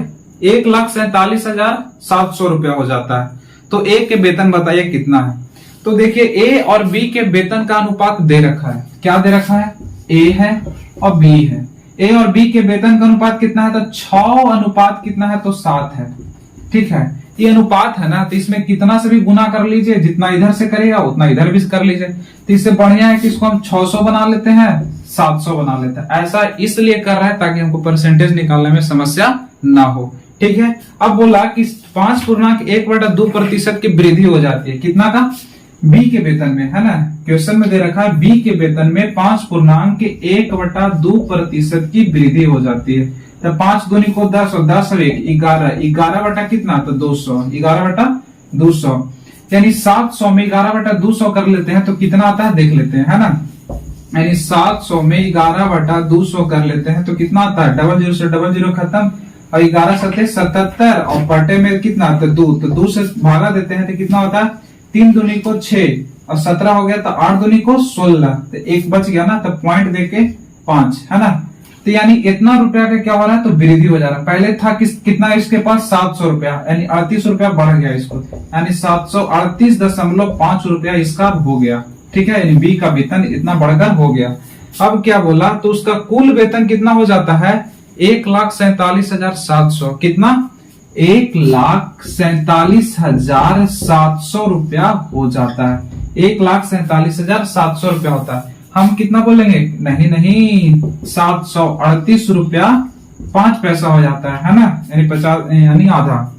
1,47,700 रुपया हो जाता है। तो ए के वेतन बताइए कितना है। तो देखिए ए और बी के वेतन का अनुपात दे रखा है, क्या दे रखा है, ए है और बी है। ए और बी के वेतन का अनुपात कितना है, तो 6 अनुपात कितना है, तो 7 है। ठीक है, ये अनुपात है ना, तो इसमें कितना से भी गुना कर लीजिए, जितना इधर से करेगा उतना इधर भी कर लीजिए। तो इससे बढ़िया है कि इसको हम 600 बना लेते हैं, 700 बना लेते हैं। ऐसा इसलिए कर रहा है ताकि हमको परसेंटेज निकालने में समस्या ना हो। ठीक है, अब बोला कि 5.1/2% की वृद्धि हो जाती है, कितना का, बी के वेतन में, है ना। क्वेश्चन में दे रखा है बी के वेतन में 5.1/2% की वृद्धि हो जाती है। तो 5 दूनी को 10 और 10 और 1 11, 11 बटा कितना, तो 200, 11/200, यानी 700 में 11/200 कर लेते हैं तो कितना आता है देख लेते हैं, है ना। यानी 700 में 11/200 कर लेते हैं तो कितना आता है, 00 से 00 खत्म, और 11 7 77, और बटे में कितना, तो 2 से भागा देते हैं तो कितना होता है, 3 दूनी को 6 और 17 हो गया, तो 8 दूनी को 16, तो 1 बच गया ना, तो पॉइंट देके 5, है ना। तो यानी इतना रुपया का क्या हो रहा है, तो वृद्धि हो जा रहा है। पहले था कितना इसके पास 700 रुपया, यानी 38 रुपया बढ़ गया इसको, यानी 738.5 रुपया इसका हो गया। ठीक है, यानी बी का वेतन इतना बढ़कर हो गया। अब क्या बोला, तो उसका कुल वेतन कितना हो जाता है, 1,47,700, कितना, 1,47,700 रुपया हो जाता है। 1,47,700 रुपया होता है। हम कितना बोलेंगे, नहीं 738 रुपया 5 पैसा हो जाता है ना, यानी 50, यानी आधा।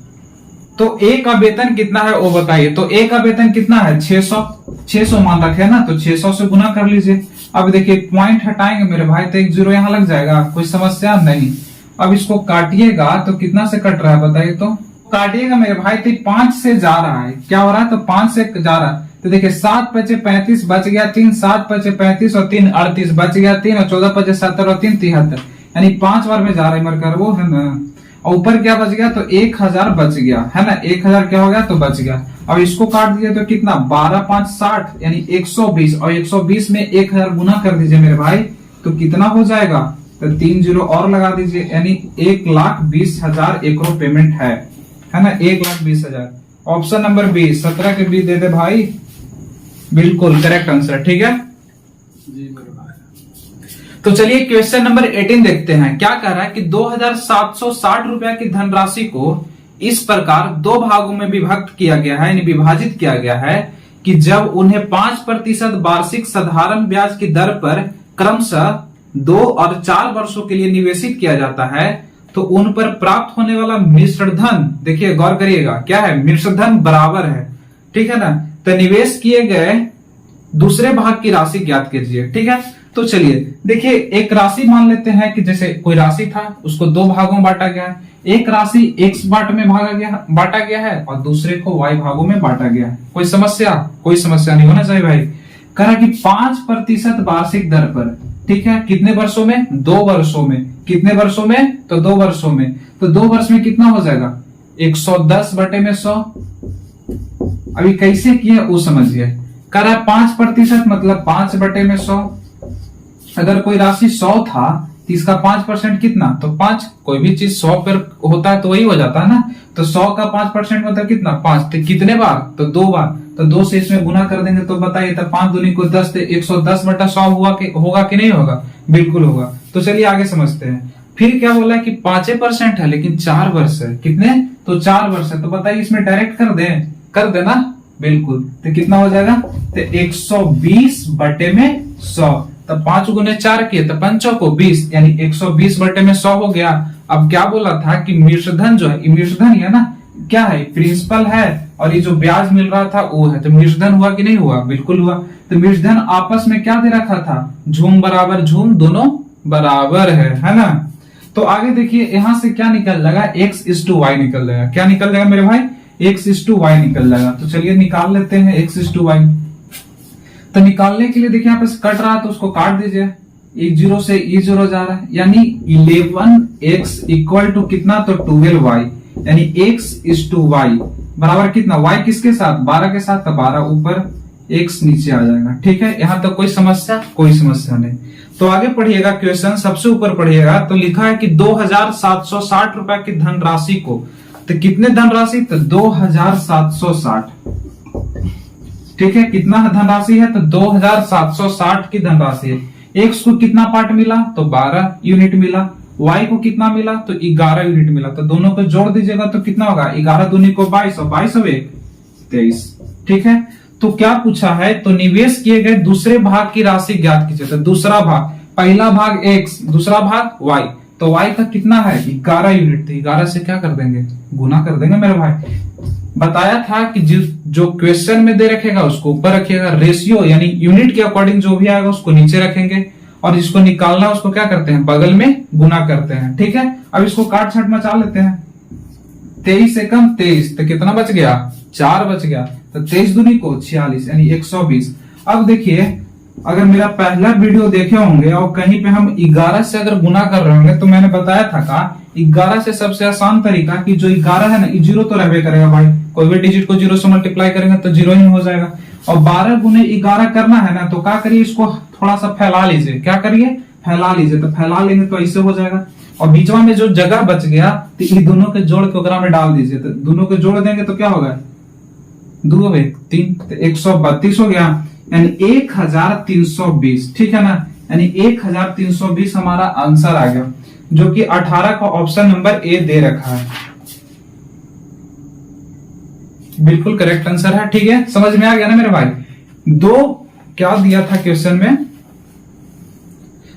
तो ए का वेतन कितना है वो बताइए। तो ए का वेतन कितना है, 600 मान रखे है ना, तो 600 से गुना कर लीजिए। अब देखिए पॉइंट हटाएंगे मेरे भाई तो 1 0 यहाँ लग जाएगा, कोई समस्या नहीं। अब इसको काटिएगा तो कितना से कट रहा है बताइए, तो काटिएगा मेरे भाई तो 5 से जा रहा है, क्या हो रहा है, तो 5 से जा रहा है, तो देखिए 7 पचे 35 बच गया 3, 7 पचे 35 और 3 38 बच गया 3 और 14 पचे 70 और 3 73, यानी 5 बार में जा रहा है मरकर वो है ना। और ऊपर क्या बच गया तो 1000 बच गया है ना, 1000 क्या हो गया तो बच गया। अब इसको काट दीजिए तो कितना 12 5 60 यानी 120, और 120 में 1000 गुना कर दीजिए मेरे भाई, तो कितना हो जाएगा तो 3 जीरो और लगा दीजिए, यानी 1,20,000 एकरो पेमेंट है ना, 1,20,000। ऑप्शन नंबर बी 17 के बी दे दे भाई, बिल्कुल करेक्ट आंसर। ठीक है जी मेरे भाई। तो चलिए क्वेश्चन नंबर 18 देखते हैं। क्या कह रहा है कि 2,760 रुपया की धनराशि को इस प्रकार दो भागों में विभक्त किया गया है, यानी विभाजित किया गया है कि जब उन्हें 5% वार्षिक साधारण ब्याज की दर पर क्रमशः 2 और 4 वर्षों के लिए निवेशित किया जाता है, तो उन पर प्राप्त होने वाला मिश्र धन, देखिए गौर करिएगा क्या है, मिश्र धन बराबर है, ठीक है ना। तो निवेश किए गए दूसरे भाग की राशि ज्ञात कीजिए। ठीक है, तो चलिए देखिए एक राशि मान लेते हैं कि जैसे कोई राशि था उसको दो भागों में बांटा गया है, एक राशि x बांट में बांटा गया है और दूसरे को y भागों में बांटा गया है। कोई समस्या नहीं होना चाहिए भाई। कह रहा कि 5% वार्षिक दर पर, ठीक है, कितने वर्षों में 2 वर्षों में, कितने वर्षों में तो 2 वर्षों में, तो 2 वर्ष में कितना हो जाएगा 110 बटे में 100। अभी कैसे किया वो समझिए। कह रहा 5% मतलब 5 बटे में 100। अगर कोई राशि 100 था तो इसका 5% कितना तो 5, कोई भी चीज 100 पर होता है तो वही हो जाता है ना, तो 100 का 5% मतलब कितना 5, तो कितने बार तो 2 बार, तो 2 से इसमें गुना कर देंगे तो बताइए, तो 5 दूनी को 10, तो 110 बटा 100 होगा कि नहीं होगा, बिल्कुल होगा। तो चलिए आगे समझते हैं। फिर क्या बोला कि 5% है लेकिन 4 वर्ष है, कितने तो 4 वर्ष है, तो बताइए इसमें डायरेक्ट कर देना, बिल्कुल। तो कितना हो जाएगा तो 120 बटे में 100, तो 5 गुने 4 किए तो 5 को 20, यानी 120 बटे में 100 हो गया। अब क्या बोला था कि मिश्रधन जो है, मिश्रधन है ना, क्या है प्रिंसिपल है और ये जो ब्याज मिल रहा था वो है, तो मिश्रधन हुआ कि नहीं हुआ, बिल्कुल हुआ। तो मिश्रधन आपस में क्या दे रखा था, झूम बराबर झूम, दोनों बराबर है ना। तो आगे देखिए यहां से क्या निकल जाएगा, x:y निकल जाएगा। क्या निकल जाएगा मेरे भाई, x:y निकल जाएगा। तो चलिए निकाल लेते हैं x:y। तो निकालने के लिए देखिए यहाँ पे कट रहा है तो उसको काट दीजिए, 1 0 से ये 0 जा रहा है, यानी 11x इक्वल टू कितना तो 12y, यानी x:y बराबर कितना, y किसके साथ 12 के साथ, तो 12 ऊपर x नीचे आ जाएगा। ठीक है, यहां तक कोई समस्या नहीं। तो आगे पढ़िएगा क्वेश्चन, सबसे ऊपर पढ़िएगा तो लिखा है कि 2,760 रुपए की धनराशि को, तो कितने धनराशि तो 2,760, ठीक है, कितना धनराशि है तो 2,760 की धनराशि है। x को कितना पार्ट मिला तो 12 यूनिट मिला, y को कितना मिला तो 11 यूनिट मिला, तो दोनों को जोड़ दीजिएगा तो कितना होगा 11 दूनी को 22 और 22 1 23। ठीक है, तो क्या पूछा है तो निवेश किए गए दूसरे भाग की राशि ज्ञात कीजिए। तो दूसरा भाग, पहला भाग x, दूसरा भाग y, तो y का कितना है 11 यूनिट, तो 11 से क्या कर देंगे गुना कर देंगे मेरे भाई। बताया था कि जो क्वेश्चन में दे रखेगा उसको ऊपर रखिएगा, रेशियो यानी यूनिट के अकॉर्डिंग जो भी आएगा उसको नीचे रखेंगे, और जिसको निकालना है उसको क्या करते हैं बगल में गुना करते हैं। ठीक है, अब इसको काट छाट मचा लेते हैं। 23 से कम 23, तो कितना बच गया 4 बच गया, तो 23 दूनी को 46 यानी 120। अब देखिए अगर मेरा पहला वीडियो देखे होंगे और कहीं पे हम 11 से अगर गुना कर रहे होंगे तो मैंने बताया था का 11 से सबसे आसान तरीका कि जो 11 है ना, ये 0 तो रहबे करेगा भाई, कोई भी डिजिट को 0 से मल्टीप्लाई करेंगे तो 0 ही हो जाएगा। और 12 गुने 11 करना है ना, तो क्या करिए इसको थोड़ा सा फैला लीजिए, क्या करिए फैला लीजिए, तो फैला लेंगे तो ऐसे हो जाएगा। और बीचवा में जो जगह बच गया तो ये दोनों के जोड़ के ओकरा में डाल दीजिए, तो दोनों के जोड़ देंगे तो क्या होगा 2 3, तो 132 हो गया, यानी 1320। ठीक है ना, यानी 1320 हमारा आंसर आ गया, जो कि 18 का ऑप्शन नंबर ए दे रखा है, बिल्कुल करेक्ट आंसर है। ठीक है, समझ में आ गया ना मेरे भाई। दो क्या दिया था क्वेश्चन में,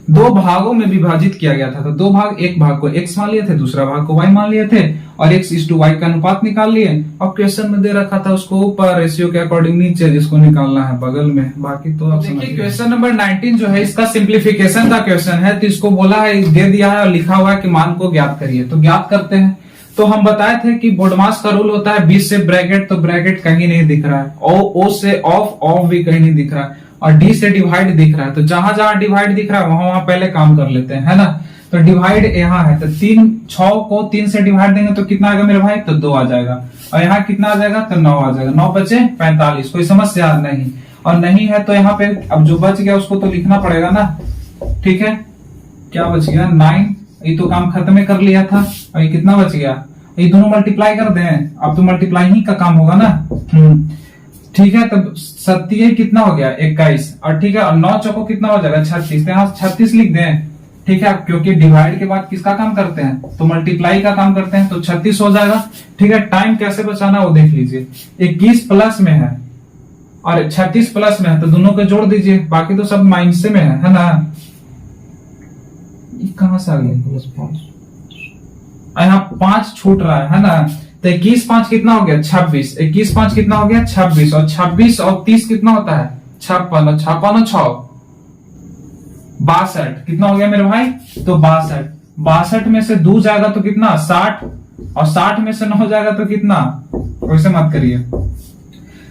2 भागों में विभाजित किया गया था, तो 2 भाग, एक भाग को x मान लिए थे, दूसरा भाग को y मान लिए थे, और x:y का अनुपात निकाल लिए। और क्वेश्चन में दे रखा था उसको ऊपर, रेशियो के अकॉर्डिंग नीचे, जिसको निकालना है बगल में। बाकी तो आप देखिए क्वेश्चन नंबर 19 जो है इसका सिंप्लीफिकेशन का क्वेश्चन है, तो इसको बोला है दे दिया है और लिखा हुआ है कि मान को ज्ञात करिए, तो ज्ञात करते हैं। तो हम बताए थे कि बोडमास का रूल होता है 20 से ब्रैकेट, तो ब्रैकेट कहीं नहीं दिख रहा है, ओ से ऑफ भी कहीं नहीं दिख रहा है, और डी से डिवाइड दिख रहा है। तो जहां जहां डिवाइड दिख रहा है वहां वहां पहले काम कर लेते हैं, है ना। तो डिवाइड यहाँ है, तो 6 को 3 से डिवाइड देंगे तो कितना आएगा मेरे भाई, तो 2 आ जाएगा। और यहाँ कितना आ जाएगा, तो 9 आ जाएगा। 9 बचे 45, कोई समस्या नहीं। और नहीं है तो यहाँ पे अब जो बच गया उसको तो लिखना पड़ेगा ना, ठीक है। क्या बच गया, 9, ये तो काम खत्म ही कर लिया था। और ये कितना बच गया, ये दोनों मल्टीप्लाई कर दें, अब तो मल्टीप्लाई ही का काम होगा ना। ठीक है, तब 7 कितना हो गया, 21, और ठीक है, और 9 चौको कितना हो जाएगा, 36। तो यहाँ 36 लिख दें, ठीक है, क्योंकि डिवाइड के बाद किसका काम करते हैं, तो मल्टीप्लाई का काम करते हैं, तो 36 हो जाएगा। ठीक है, टाइम कैसे बचाना वो देख लीजिए। 21 प्लस में है और 36 प्लस में है, तो दोनों को जोड़ दीजिए, बाकी तो सब माइनस में है ना। ये कहां से आ गया, यहाँ 5 छूट रहा है ना। तो 21 5 कितना हो गया, 26। 21 5 कितना हो गया, 26, और 26 और 30 कितना होता है, 56, और 56 और 6 62, कितना हो गया मेरे भाई, तो 62। 62 में से 2 जाएगा तो कितना, 60, और 60 में से 9 जाएगा तो कितना, वैसे मत करिए।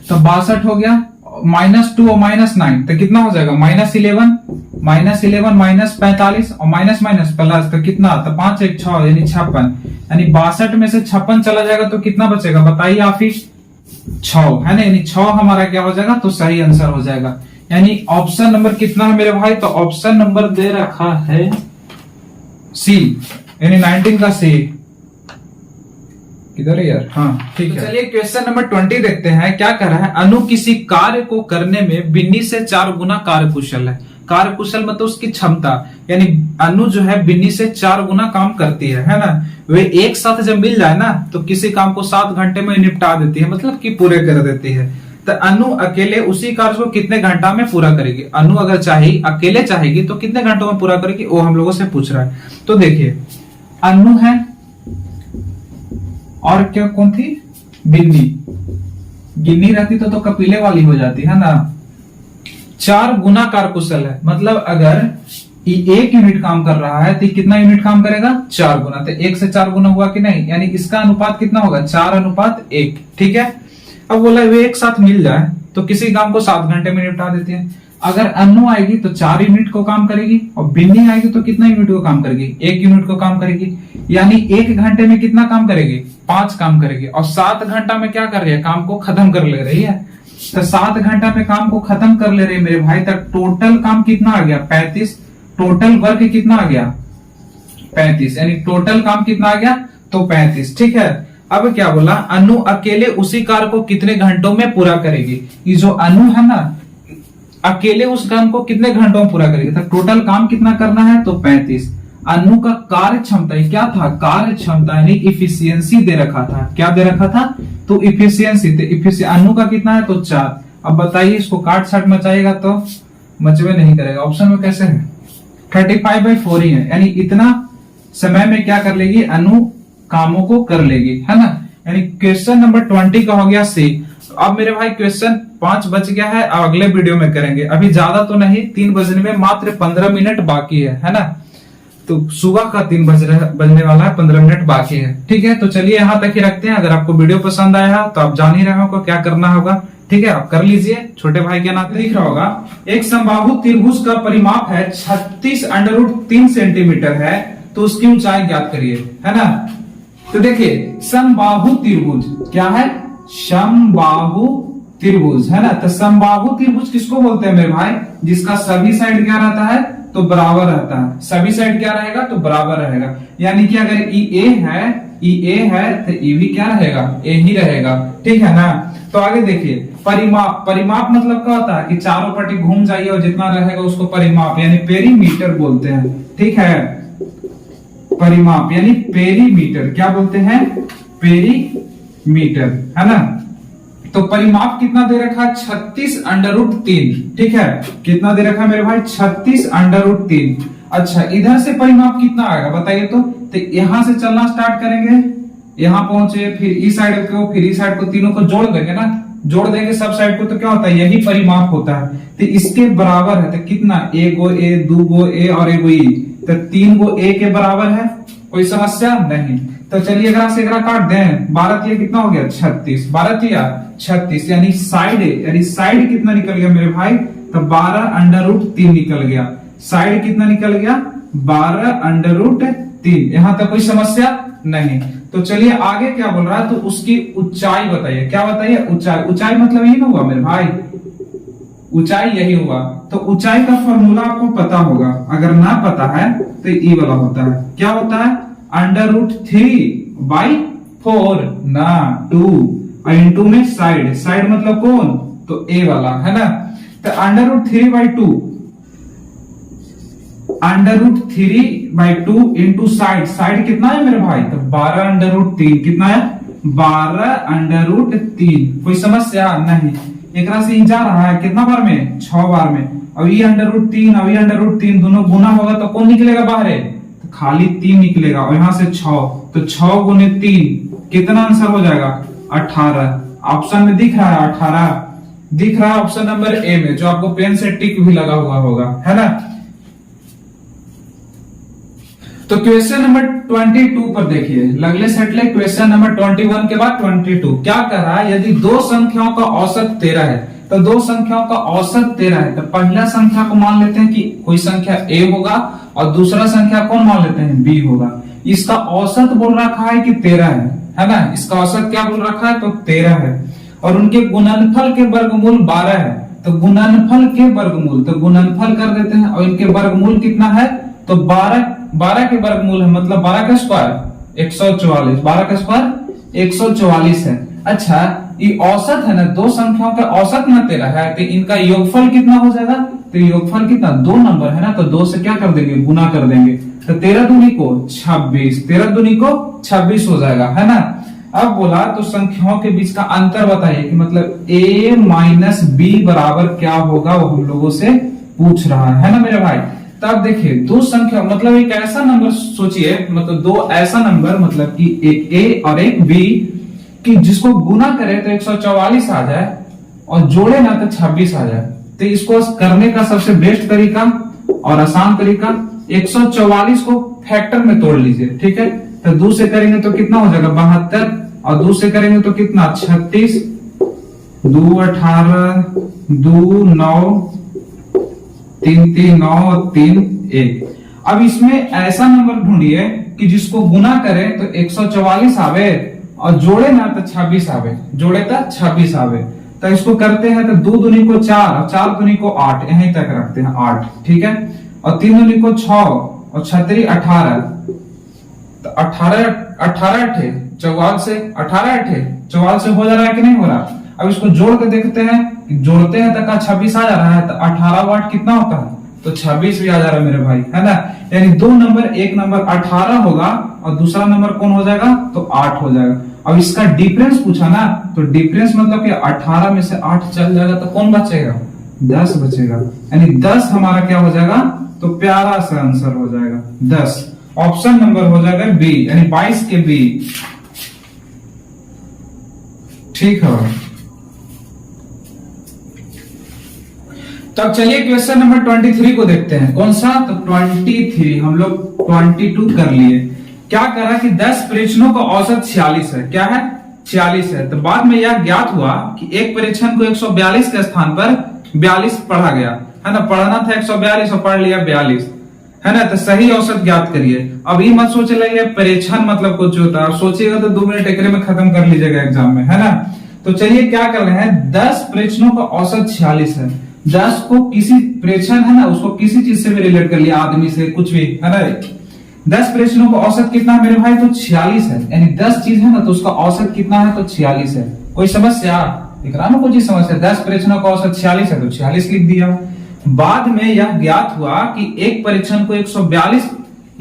तो 62 हो गया, -2 और -9 तो कितना हो जाएगा, -11 माइनस 45 और माइनस प्लस, तो कितना, तो 5 1 6 यानी 56, यानी 62 में से 56 चला जाएगा तो कितना बचेगा, बताइए आप ही, 6 है ना, यानी 6 हमारा क्या हो जाएगा, तो सही आंसर हो जाएगा। यानी ऑप्शन नंबर कितना है मेरे भाई, तो ऑप्शन नंबर दे रखा है सी, यानी 19 का सी। किधर है यार, हाँ ठीक है। चलिए क्वेश्चन नंबर 20 देखते हैं, क्या कर रहा है। अनु किसी कार्य को करने में बिन्नी से 4 गुना कार्यकुशल है। कार्यकुशल मतलब उसकी क्षमता, यानी अनु जो है बिन्नी से 4 गुना काम करती है ना। वे एक साथ जब मिल जाए ना तो किसी काम को 7 घंटे में निपटा देती है, मतलब कि पूरे कर देती है। तो अनु अकेले उसी कार्य को कितने घंटा में पूरा करेगी। अनु अगर अकेले चाहेगी तो कितने घंटों में पूरा करेगी, वो हम लोगों से पूछ रहा है। तो देखिए, अनु है और क्या, कौन थी, बिन्नी। गिन्नी रहती तो कपिले वाली हो जाती है ना। 4 गुना कार्यकुशल है, मतलब अगर 1 यूनिट काम कर रहा है तो कितना यूनिट काम करेगा, 4 गुना। तो 1 से 4 गुना हुआ कि नहीं, यानी इसका अनुपात कितना होगा, 4:1। ठीक है, अब बोला वे एक साथ मिल जाए तो किसी काम को 7 घंटे में निपटा देती है। अगर अनु आएगी तो 4 यूनिट को काम करेगी, और बिन्नी आएगी तो कितना यूनिट को काम करेगी, 1 यूनिट को काम करेगी। यानी 1 घंटे में कितना काम करेगी, 5 काम करेगी, और 7 घंटा में क्या कर रही है, काम को खत्म कर ले रही है। तो 7 घंटा में काम को खत्म कर ले रही है मेरे भाई। तक टोटल काम कितना आ गया, 35। टोटल वर्क कितना आ गया, 35, यानी टोटल काम कितना आ गया, तो 35। ठीक है, अब क्या बोला, अनु अकेले उसी कार्य को कितने घंटों में पूरा करेगी। ये जो अनु है ना, अकेले उस काम को कितने घंटों में पूरा करेगी। तो टोटल काम कितना करना है, तो 35। अनु का कार्य क्षमता क्या था, कार्य क्षमता यानी इफिशियंसी दे रखा था। क्या दे रखा था, तो इफिशियंसी। अनु का कितना है, तो 4। अब बताइए, इसको काट छाट मचाएगा तो मचवे नहीं करेगा। ऑप्शन में कैसे है, 35/4 ही है, यानी इतना समय में क्या कर लेगी, अनु कामों को कर लेगी, है ना। यानी क्वेश्चन नंबर 20 का हो गया सी। अब मेरे भाई क्वेश्चन 5 बच गया है, अब अगले वीडियो में करेंगे। अभी ज्यादा तो नहीं, 3 बजने में मात्र 15 मिनट बाकी है ना। तो सुबह का 3 बजने वाला है, 15 मिनट बाकी है। ठीक है, तो चलिए यहाँ तक ही रखते हैं। अगर आपको वीडियो पसंद आया तो आप जान ही रहे हो क्या करना होगा। ठीक है, आप कर लीजिए, छोटे भाई के नाते। दिख रहा होगा, एक समबाहु त्रिभुज का परिमाप है 36√3 सेंटीमीटर है, तो उसकी ऊंचाई ज्ञात करिए, है ना। तो देखिए, समबाहु त्रिभुज क्या है, समबाहु त्रिभुज, है ना। तो समबाहु त्रिभुज किसको बोलते हैं मेरे भाई, जिसका सभी साइड क्या रहता है, तो बराबर रहता है। सभी साइड क्या रहेगा, तो बराबर रहेगा। यानी कि अगर ए है तो ई भी क्या रहेगा, ए ही रहेगा। ठीक है ना। तो आगे देखिए, परिमाप मतलब क्या होता है कि चारों पट्टी घूम जाइए और जितना रहेगा उसको परिमाप यानी पेरीमीटर बोलते हैं। ठीक है, परिमाप यानी पेरीमीटर, क्या बोलते हैं, पेरीमीटर, है ना। तो परिमाप कितना दे रखा है, 36√3। ठीक है, कितना दे रखा है मेरे भाई, 36√3। अच्छा, इधर से परिमाप कितना आएगा बताइए तो यहां से चलना स्टार्ट करेंगे, यहां पहुंचे, फिर इस साइड को, फिर इस साइड को, तीनों को जोड़ देंगे ना, जोड़ देंगे सब साइड को, तो क्या होता है, यही परिमाप होता है। तो इसके बराबर है, तो कितना, 1 गो ए, 2 गो ए और 1 गो ई, तो 3 गो ए के बराबर है। कोई समस्या नहीं। तो चलिए एकरा से एकरा काट दें, 12 तिया कितना हो गया 36, 12 तिया 36, यानी साइड कितना निकल गया मेरे भाई, तो 12√3 निकल गया। साइड कितना निकल गया 12√3। यहां तक कोई समस्या नहीं। तो चलिए आगे क्या बोल रहा है, तो उसकी ऊंचाई बताइए। क्या बताइए, ऊंचाई। ऊंचाई मतलब यही ना हुआ मेरे भाई, ऊंचाई यही हुआ। तो ऊंचाई का फॉर्मूला आपको पता होगा, अगर ना पता है तो ये वाला होता है। क्या होता है, √3/4 ना 2 और इंटू में साइड मतलब कौन, तो ए वाला है ना। तो √3/2 इंटू साइड कितना है मेरे भाई, तो 12√3 कितना है 12√3। कोई समस्या नहीं। एक से ही जा रहा है कितना बार में, 6 बार में। अब ये √3 अब ये √3 दोनों गुना होगा तो कौन निकलेगा बाहर, तो खाली 3 निकलेगा। और यहाँ से 6, तो 6 गुने 3 कितना आंसर हो जाएगा 18। ऑप्शन में दिख रहा है 18, दिख रहा है ऑप्शन नंबर ए में, जो आपको पेन से टिक भी लगा हुआ होगा, है ना। तो क्वेश्चन नंबर 22 पर देखिए, लगले सेटले क्वेश्चन नंबर 21 के बाद 22 क्या कर रहा है, यदि दो संख्याओं का औसत 13 है, तो दो संख्याओं का औसत 13 है, तो पहला संख्या को मान लेते हैं कि कोई संख्या a होगा और दूसरा संख्या कौन मान लेते हैं b होगा। इसका औसत बोल रखा है कि 13 है ना। इसका औसत क्या बोल रखा है, तो 13 है। और उनके गुणनफल के वर्गमूल 12 है, तो गुणनफल के वर्गमूल, तो गुणनफल कर देते हैं। और इनके वर्गमूल कितना है, तो 12 के वर्गमूल है, मतलब 12 का स्क्वायर 144, 12 का स्क्वायर 144 है। अच्छा, ये औसत है ना, दो संख्याओं का औसत ना 13 है, तो इनका योगफल कितना हो जाएगा, तो योगफल कितना, 2 नंबर है ना, तो 2 से क्या कर देंगे, गुना कर देंगे। तो 13 दूनी को 26, 13 दूनी को 26 हो जाएगा, है ना। अब बोला तो संख्याओं के बीच का अंतर बताइए, कि मतलब a माइनस बी बराबर क्या होगा, वो हम लोगों से पूछ रहा है ना मेरे भाई। तब देखिए दो संख्या, मतलब एक ऐसा नंबर सोचिए, मतलब दो ऐसा नंबर, मतलब कि एक a और एक b, कि जिसको गुना करे तो 144 आ जाए और जोड़े ना तो 26 आ जाए। तो इसको करने का सबसे बेस्ट तरीका और आसान तरीका, 144 को फैक्टर में तोड़ लीजिए, ठीक है। तो 2 से करेंगे तो कितना हो जाएगा 72, और 2 से करेंगे तो कितना 36, 2 18, 2 9, 3 3 9, 3 1। अब इसमें ऐसा नंबर ढूंढिए कि जिसको गुना करे तो 144 आवे और जोड़े ना तो 26 आवे, जोड़े तो 26 आवे। तो इसको करते हैं तो 2 दूनी को 4 और 4 दूनी को 8, यहीं तक रखते हैं 8, ठीक है। और 3 दूनी को 6 और 6 18, तो 18 अठे 44 से 18 अठे 44 से हो जा रहा है कि नहीं हो रहा। अब इसको जोड़ के देखते हैं, जोड़ते हैं तो 26 आ जा रहा है, तो 18 वाट कितना होता है, तो 26 भी आ जा रहा है मेरे भाई, है ना। यानी दो नंबर, एक नंबर 18 होगा और दूसरा नंबर कौन हो जाएगा, तो 8 हो जाएगा। अब इसका डिफरेंस पूछा ना, तो डिफरेंस मतलब कि 18 में से 8 चल जाएगा तो कौन बचेगा, 10 बचेगा। यानी 10 हमारा क्या हो जाएगा, तो प्यारा सा आंसर हो जाएगा 10। ऑप्शन नंबर हो जाएगा बी, यानी 22 के बी, ठीक है। तो अब चलिए क्वेश्चन नंबर 23 को देखते हैं। कौन सा, तो 23, हम लोग 22 कर लिए। क्या करा कि 10 परीक्षणों का औसत 46 है। क्या है, 46 है। तो बाद में यह ज्ञात हुआ कि एक परीक्षण को 142 के स्थान पर 42 पढ़ा गया, है ना। पढ़ना था 142 और पढ़ लिया 42, है ना। तो सही औसत ज्ञात करिए। अब ये मत सोच लगे परीक्षण मतलब कुछ होता है, सोचिएगा तो 2 मिनट एकरे में खत्म कर लीजिएगा एग्जाम में, है ना। तो चलिए क्या कर रहे हैं, 10 परीक्षणों का औसत 46 है। 10 को किसी परीक्षण है ना, उसको किसी चीज से भी रिलेट कर लिया, आदमी से, कुछ भी, है ना। 10 परीक्षणों का औसत कितना है मेरे भाई, तो 46 है। यानी 10 चीज है ना, तो उसका औसत कितना है, तो 46 है। कोई समस्या, कुछ समस्या, 10 परीक्षणों का औसत 46 है तो 46 लिख दिया। बाद में यह ज्ञात हुआ कि एक परीक्षण को 142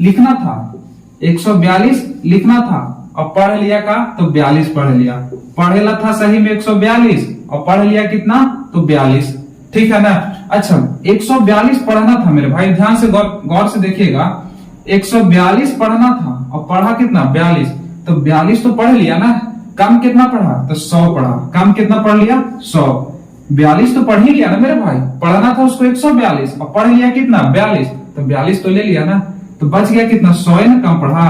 लिखना था, 142 लिखना था और पढ़ लिया का, तो 42 पढ़ लिया। पढ़ेला था सही में 142 और पढ़ लिया कितना, तो 42, ठीक है ना। अच्छा, 142 पढ़ना था मेरे भाई, ध्यान से गौर से देखिएगा। 142 पढ़ना था और पढ़ा कितना, 42, तो 42 तो पढ़ लिया ना। कम कितना पढ़ा, तो 100 पढ़ा। कम कितना पढ़ लिया, 100। 42 तो पढ़ ही लिया ना मेरे भाई, पढ़ना था उसको 142 और पढ़ लिया कितना, 42, तो 42 तो ले लिया ना। तो बच गया कितना, 100 है ना, कम पढ़ा,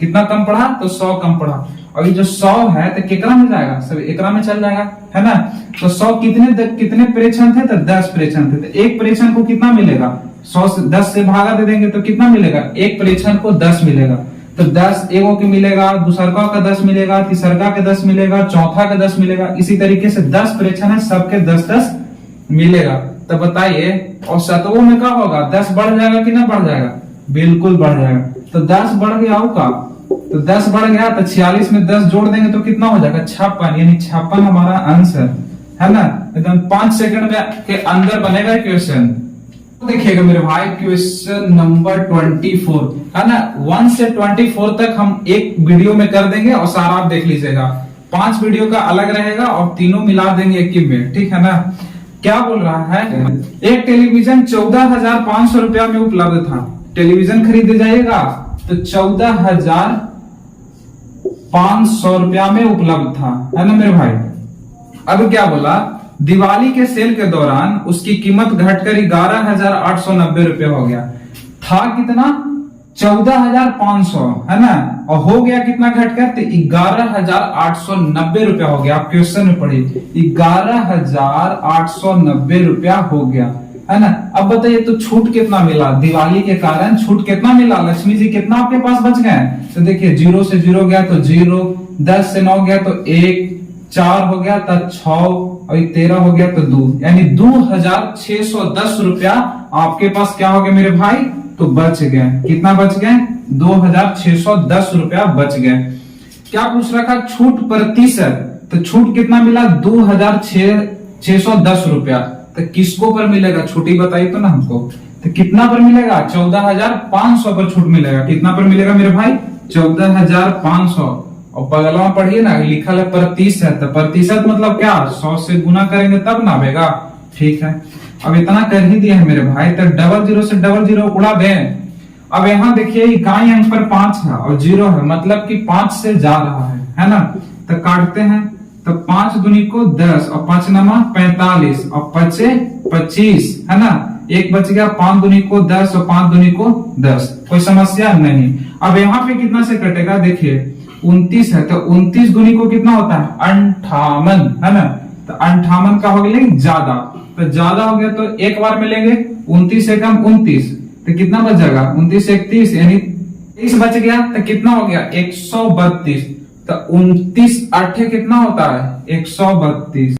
कितना कम पढ़ा, तो 100 कम पढ़ा। और ये जो 100 है तो केकरा में जाएगा, सब एकरा में चल जाएगा, है ना। तो 100 कितने प्रेक्षण थे, तो 10 प्रेक्षण थे। तो एक प्रेक्षण को कितना मिलेगा, 100 से 10 से भागा दे देंगे तो कितना मिलेगा, एक प्रेक्षण को 10 मिलेगा। तो 10 एगो के मिलेगा, दूसरका का 10 मिलेगा, तीसरका का 10 मिलेगा, चौथा का 10 मिलेगा। इसी तरीके से 10 प्रेक्षण है, सबके 10-10 मिलेगा। तो बताइए, और शतकों में क्या होगा, 10 बढ़ जाएगा कि ना बढ़ जाएगा, बिल्कुल बढ़ जाएगा। तो 10 बढ़ गया का, तो 10 बढ़ गया तो 46 में 10 जोड़ देंगे तो कितना हो जाएगा, 56, यानी 56 हमारा आंसर है ना। एकदम 5 सेकंड में के अंदर बनेगा क्वेश्चन। तो देखिएगा मेरे भाई, क्वेश्चन नंबर 24 है ना, 1 से 24 तक हम एक वीडियो में कर देंगे और सारा आप देख लीजिएगा। 5 वीडियो का अलग रहेगा और तीनों मिला देंगे एक ही में, ठीक है ना। क्या बोल रहा है, एक टेलीविजन 14,500 रुपया में उपलब्ध था। टेलीविजन खरीदे जाइएगा तो 14,500 रुपया में उपलब्ध था, है ना मेरे भाई। अब क्या बोला, दिवाली के सेल के दौरान उसकी कीमत घटकर 11,890 रुपया हो गया। था कितना, 14,500, है ना, और हो गया कितना घटकर, तो 11,890 रुपया हो गया। आप क्वेश्चन में पढ़िए, 11,890 रुपया हो गया, है ना। अब बताइए तो छूट कितना मिला, दिवाली के कारण छूट कितना मिला, लक्ष्मी जी कितना आपके पास बच गए। तो देखिए 0 से 0 गया तो 0, 10 से 9 गया तो 1, 4 हो गया तो 6 और 13 हो गया तो 2, यानी 2,610 रुपया आपके पास क्या हो गया मेरे भाई, तो बच गए। कितना बच गए, 2,610 रुपया बच गए। क्या पूछ रखा, छूट प्रतिशत, तो छूट कितना मिला, 2,610 रुपया। तो किसको पर मिलेगा, छुट्टी बताइए तो ना हमको। तो कितना पर मिलेगा, 14,500 पर छूट मिलेगा। कितना पर मिलेगा मेरे भाई, 14,500। और बगलवा पढ़िए ना, लिखा है प्रतिशत। तो प्रतिशत मतलब क्या, 100 से गुना करेंगे तब ना आएगा, ठीक है। अब इतना कर ही दिया है मेरे भाई, तो 00 से 00 उड़ा दें। अब यहाँ देखिए इकाई अंक पर 5 है और 0 है, मतलब कि 5 से जा रहा है ना। तो काटते हैं, तो 5 दूनी को 10 और 5 नमा 45 और 5 25, है ना। एक बच गया, 5 दूनी को 10 और 5 दूनी को 10, कोई समस्या नहीं। अब यहाँ पे कितना से कटेगा, देखिए 29 है, तो 29 दूनी को कितना होता है, 58, है ना। तो 58 का हो गया ज्यादा, तो ज्यादा हो गया तो एक बार में लेंगे, 29 से कम 29, तो कितना बच जाएगा, 29 से 31, यानी 30 बच गया। तो कितना हो गया, 132। तो 29 8 कितना होता है, 132।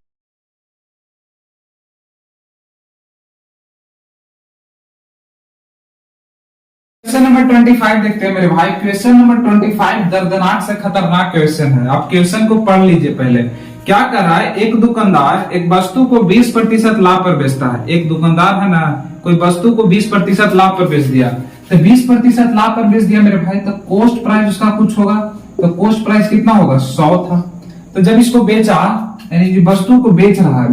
क्वेश्चन नंबर 25 देखते हैं मेरे भाई। क्वेश्चन नंबर 25 दर्दनाक से खतरनाक क्वेश्चन है। आप क्वेश्चन को पढ़ लीजिए पहले। क्या कर रहा है, एक दुकानदार एक वस्तु को 20% लाभ पर बेचता है। एक दुकानदार है ना, कोई वस्तु को 20% लाभ पर बेच दिया। तो 20% लाभ पर बेच दिया मेरे भाई, तो कॉस्ट प्राइस उसका कुछ होगा। तो कॉस्ट प्राइस कितना होगा, 100 था। तो जब इसको बेचा, यानी वस्तु को बेच रहा है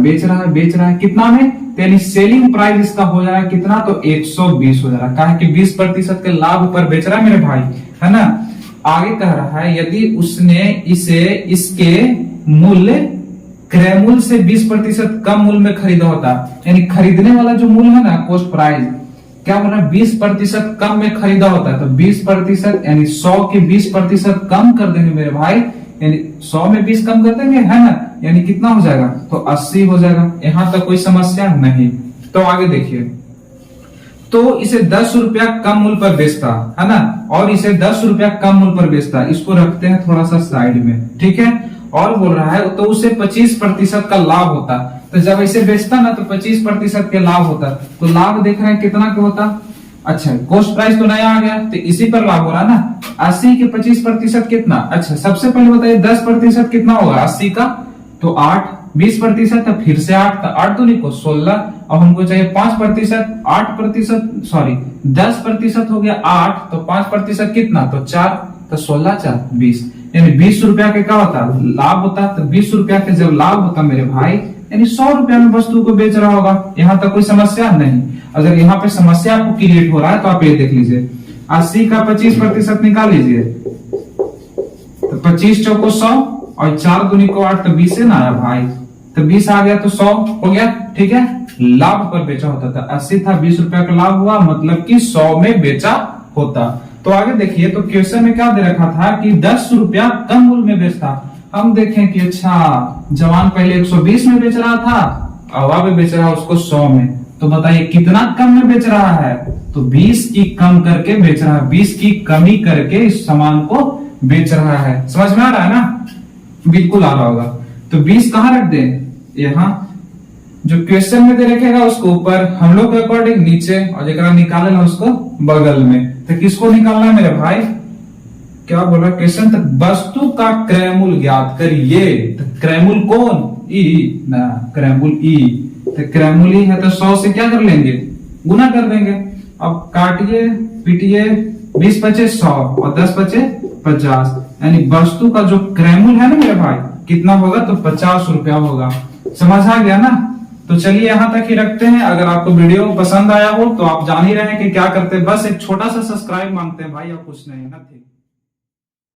कितना में, तो यानी सेलिंग प्राइस इसका हो जाएगा कितना, तो 120 हो जा रहा है। कहा कि 20% के लाभ पर बेच रहा है मेरे भाई, है ना। आगे कह रहा है, यदि उसने इसे इसके मूल्य क्रय मूल्य से 20% कम मूल्य में खरीदा होता, यानी खरीदने वाला जो मूल्य है ना, कॉस्ट प्राइस, क्या बोल रहा है, 20% कम में खरीदा होता है। तो 20% यानी 100 के 20% कम कर देंगे मेरे भाई, यानी 100 में 20 कम कर देंगे, है ना, यानी कितना हो जाएगा, तो 80 हो जाएगा। यहां तक कोई समस्या नहीं। तो आगे देखिए, तो इसे 10 रुपया कम मूल्य पर बेचता, है ना, और इसे 10 रुपया कम मूल्य पर बेचता। इसको रखते हैं थोड़ा सा साइड में, ठीक है। और बोल रहा है, तो उसे 25% का लाभ होता। तो जब इसे बेचता ना, तो 25% के लाभ होता। तो लाभ देख रहे हैं कितना का होता, अच्छा कॉस्ट प्राइस तो नया आ गया, तो इसी पर लाभ हो रहा ना। 80 के 25% कितना, अच्छा सबसे पहले बताइए 10% कितना होगा 80 का, तो 8, 20% तो फिर से 8, तो 8 दूनी को 16, और हमको चाहिए 5%, 8%, सॉरी 10% हो गया 8, तो 5% कितना, तो 4, तो 16 4 20, यानी 20 रुपया के क्या होता लाभ होता। तो 20 रुपया के जब लाभ होता मेरे भाई, यानी 100 रुपया में वस्तु को बेच रहा होगा। यहाँ तक कोई समस्या नहीं। अगर यहाँ पे समस्या आपको क्रिएट हो रहा है तो आप ये देख लीजिए, 80 का 25% निकाल लीजिए, तो 25 चौको 100 और 4 दूनी को 8, तो 20 है ना आया भाई। तो 20 आ गया तो 100 हो गया, ठीक है। लाभ पर बेचा होता था, 80 था, 20 रुपया का लाभ हुआ, मतलब कि 100 में बेचा होता। तो आगे देखिए, तो क्वेश्चन में क्या दे रखा था कि 10 रुपया कम मूल्य में बेचता। हम देखें कि अच्छा, जवान पहले 120 में बेच रहा था, अब अब बेच रहा है उसको 100 में। तो बताइए कितना कम में बेच रहा है? तो 20 की कम करके बेच रहा है, 20 की कमी करके इस सामान को बेच रहा है। समझ में आ रहा है ना? बिल्कुल आ रहा होगा। तो 20 कहाँ रख दे? यहाँ जो क्वेश्चन में दे रखेगा उसको ऊपर, हम लोग के अकॉर्डिंग नीचे, और जरा निकालेगा उसको बगल में। तो किसको निकालना है मेरे भाई? क्या बोला क्वेश्चन? तो वस्तु का क्रय मूल्य ज्ञात करिए। तो क्रय मूल्य कौन? ई ना, क्रय मूल्य ई। तो क्रय मूल्य है तो 100 से क्या कर लेंगे? गुना कर देंगे। अब काटिए पीटिए, 20 बचे 100 और 10 बचे 50, यानी वस्तु का जो क्रय मूल्य है ना मेरे भाई, कितना होगा? तो 50 रुपया होगा। समझ आ गया ना? तो चलिए यहां तक ही रखते हैं। अगर आपको वीडियो पसंद आया हो तो आप जान ही रहे हैं कि क्या करते हैं, बस एक छोटा सा सब्सक्राइब मांगते हैं भाई, और कुछ नहीं। नथिंग।